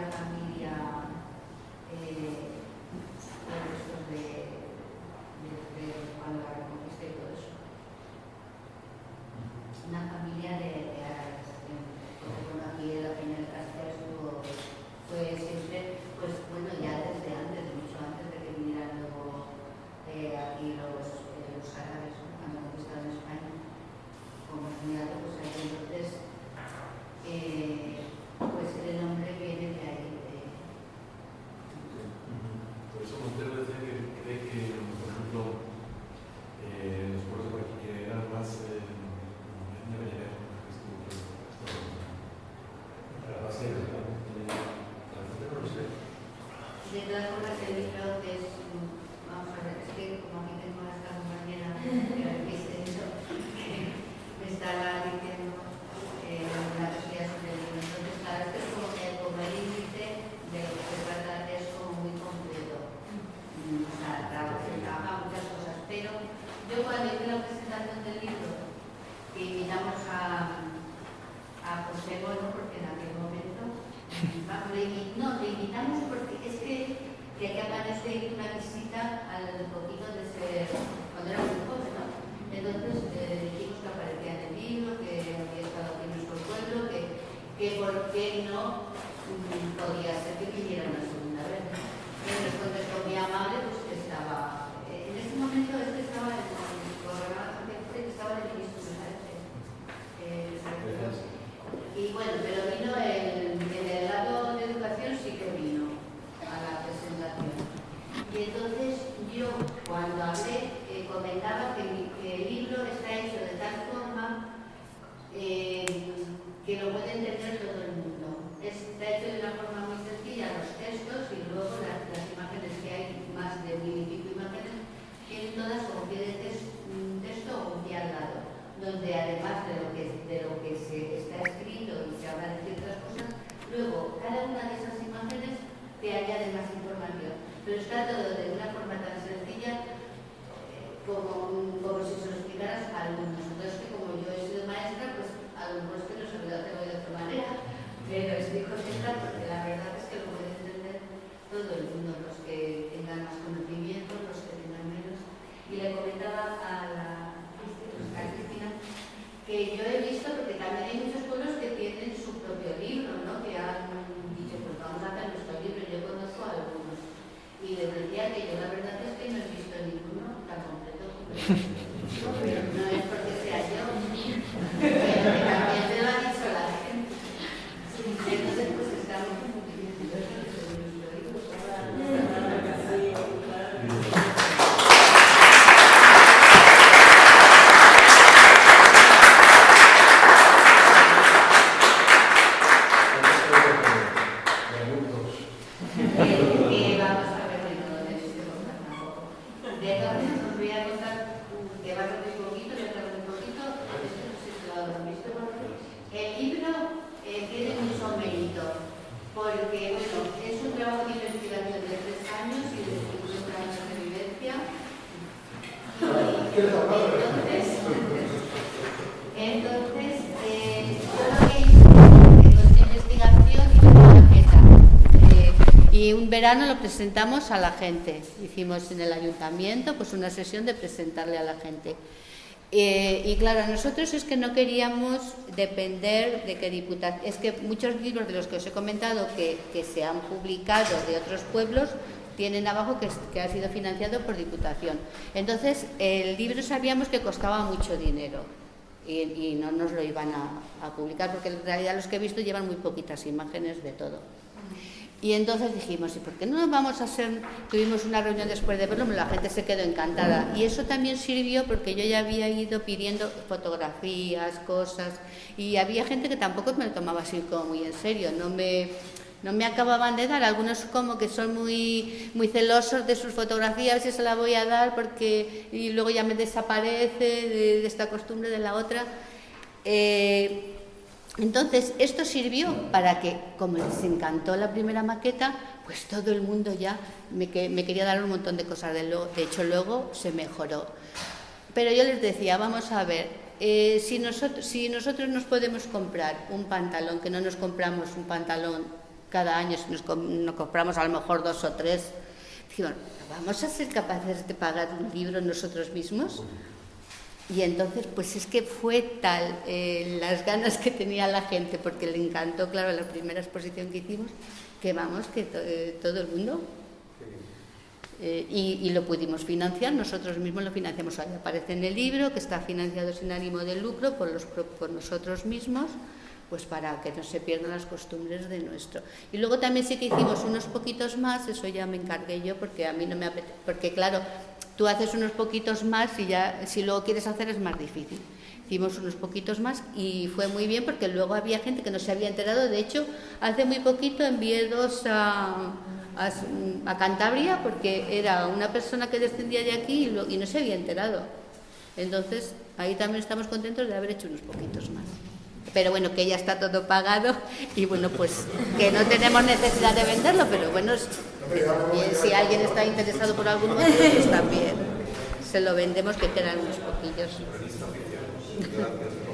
familia cuando la reconquista y todo eso. Una familia de árabes. Bueno, aquí la primera casa fue siempre, pues bueno, ya desde antes, mucho antes de que vinieran luego aquí los árabes, ¿no? Cuando conquistaron España, como señalado, pues ahí entonces, pues el nombre viene de ahí. Por eso Montero decía que cree que, por ejemplo, los pueblos por aquí que eran más de Bellever, la base de la no lo sé. De todas formas, el libro es, vamos a ver, es que como aquí tengo a esta compañera que me estaba diciendo una cosilla sobre el libro, entonces claro, esto es como el índice de lo que se trata es como muy completo. O sea, se trabaja muchas cosas, pero yo cuando hice la presentación del libro, que invitamos a José Bono, porque en aquel momento, le invitamos porque es que aquí aparece una visita al poquito de ser, cuando era muy joven, ¿no? Entonces dijimos que aparecía en el libro, que había estado aquí en nuestro pueblo, que por qué no podía ser que viniera una segunda vez. Entonces contestó muy amable, pues que estaba, en ese momento estaba en el programa que estaba en el ministro, me parece. Y bueno, pero vino en el lado de educación, sí que vino a la presentación. Y entonces yo, cuando hablé, comentaba que el libro está hecho de tal forma que lo puede entender todo el mundo. Está hecho de una forma muy sencilla, los textos y luego las imágenes, que hay más de 1000 y pico imágenes, tienen todas como pie de texto o un pie al lado, donde además de lo que se está escrito y se habla de ciertas cosas, luego cada una de esas imágenes te añade más información. Pero está todo de una forma tan sencilla como si se lo explicaras a alumnos. Entonces, que como yo he sido maestra, pues a lo mejor es que no se lo hacerlo de otra manera, pero explico esta porque la verdad es que lo puede entender todo el mundo, los que tengan más conocimiento, los que tengan menos. Y le comentaba a Cristina que yo he visto, porque también hay muchos pueblos que tienen su propio libro, ¿no? Que han dicho, pues vamos a hacer nuestro libro. Yo conozco a algunos y les decía que yo la verdad es que no he visto ninguno tan completo como pero no es porque sea yo, pero que también me lo ha dicho la gente. Entonces pues estamos verano lo presentamos a la gente. Hicimos en el ayuntamiento pues una sesión de presentarle a la gente. Y claro, nosotros es que no queríamos depender de qué diputación. Es que muchos libros de los que os he comentado que se han publicado de otros pueblos tienen abajo que ha sido financiado por diputación. Entonces, el libro sabíamos que costaba mucho dinero y no nos lo iban a publicar porque en realidad los que he visto llevan muy poquitas imágenes de todo. Y entonces dijimos, ¿y por qué no vamos a hacer? Tuvimos una reunión después de verlo, la gente se quedó encantada. Y eso también sirvió porque yo ya había ido pidiendo fotografías, cosas, y había gente que tampoco me lo tomaba así como muy en serio, no me acababan de dar. Algunos como que son muy celosos de sus fotografías, a ver si se la voy a dar porque y luego ya me desaparece de esta costumbre de la otra. Entonces, esto sirvió para que, como les encantó la primera maqueta, pues todo el mundo ya me quería dar un montón de cosas. De hecho, luego se mejoró. Pero yo les decía, vamos a ver, si nosotros nos podemos comprar un pantalón, que no nos compramos un pantalón cada año, si nos compramos a lo mejor 2 o 3, digo, ¿vamos a ser capaces de pagar un libro nosotros mismos? Y entonces, pues es que fue tal las ganas que tenía la gente, porque le encantó, claro, la primera exposición que hicimos, que vamos, que todo el mundo. Y lo pudimos financiar, nosotros mismos lo financiamos. Ahí aparece en el libro que está financiado sin ánimo de lucro por nosotros mismos, pues para que no se pierdan las costumbres de nuestro. Y luego también sí que hicimos unos poquitos más, eso ya me encargué yo, porque a mí no me apetece, porque claro, tú haces unos poquitos más y ya si luego quieres hacer es más difícil. Hicimos unos poquitos más y fue muy bien porque luego había gente que no se había enterado. De hecho, hace muy poquito envié 2 a Cantabria porque era una persona que descendía de aquí y no se había enterado. Entonces, ahí también estamos contentos de haber hecho unos poquitos más. Pero bueno, que ya está todo pagado y bueno, pues que no tenemos necesidad de venderlo, pero bueno, si alguien está interesado por algún motivo, pues también se lo vendemos, que quedan unos poquillos. Gracias.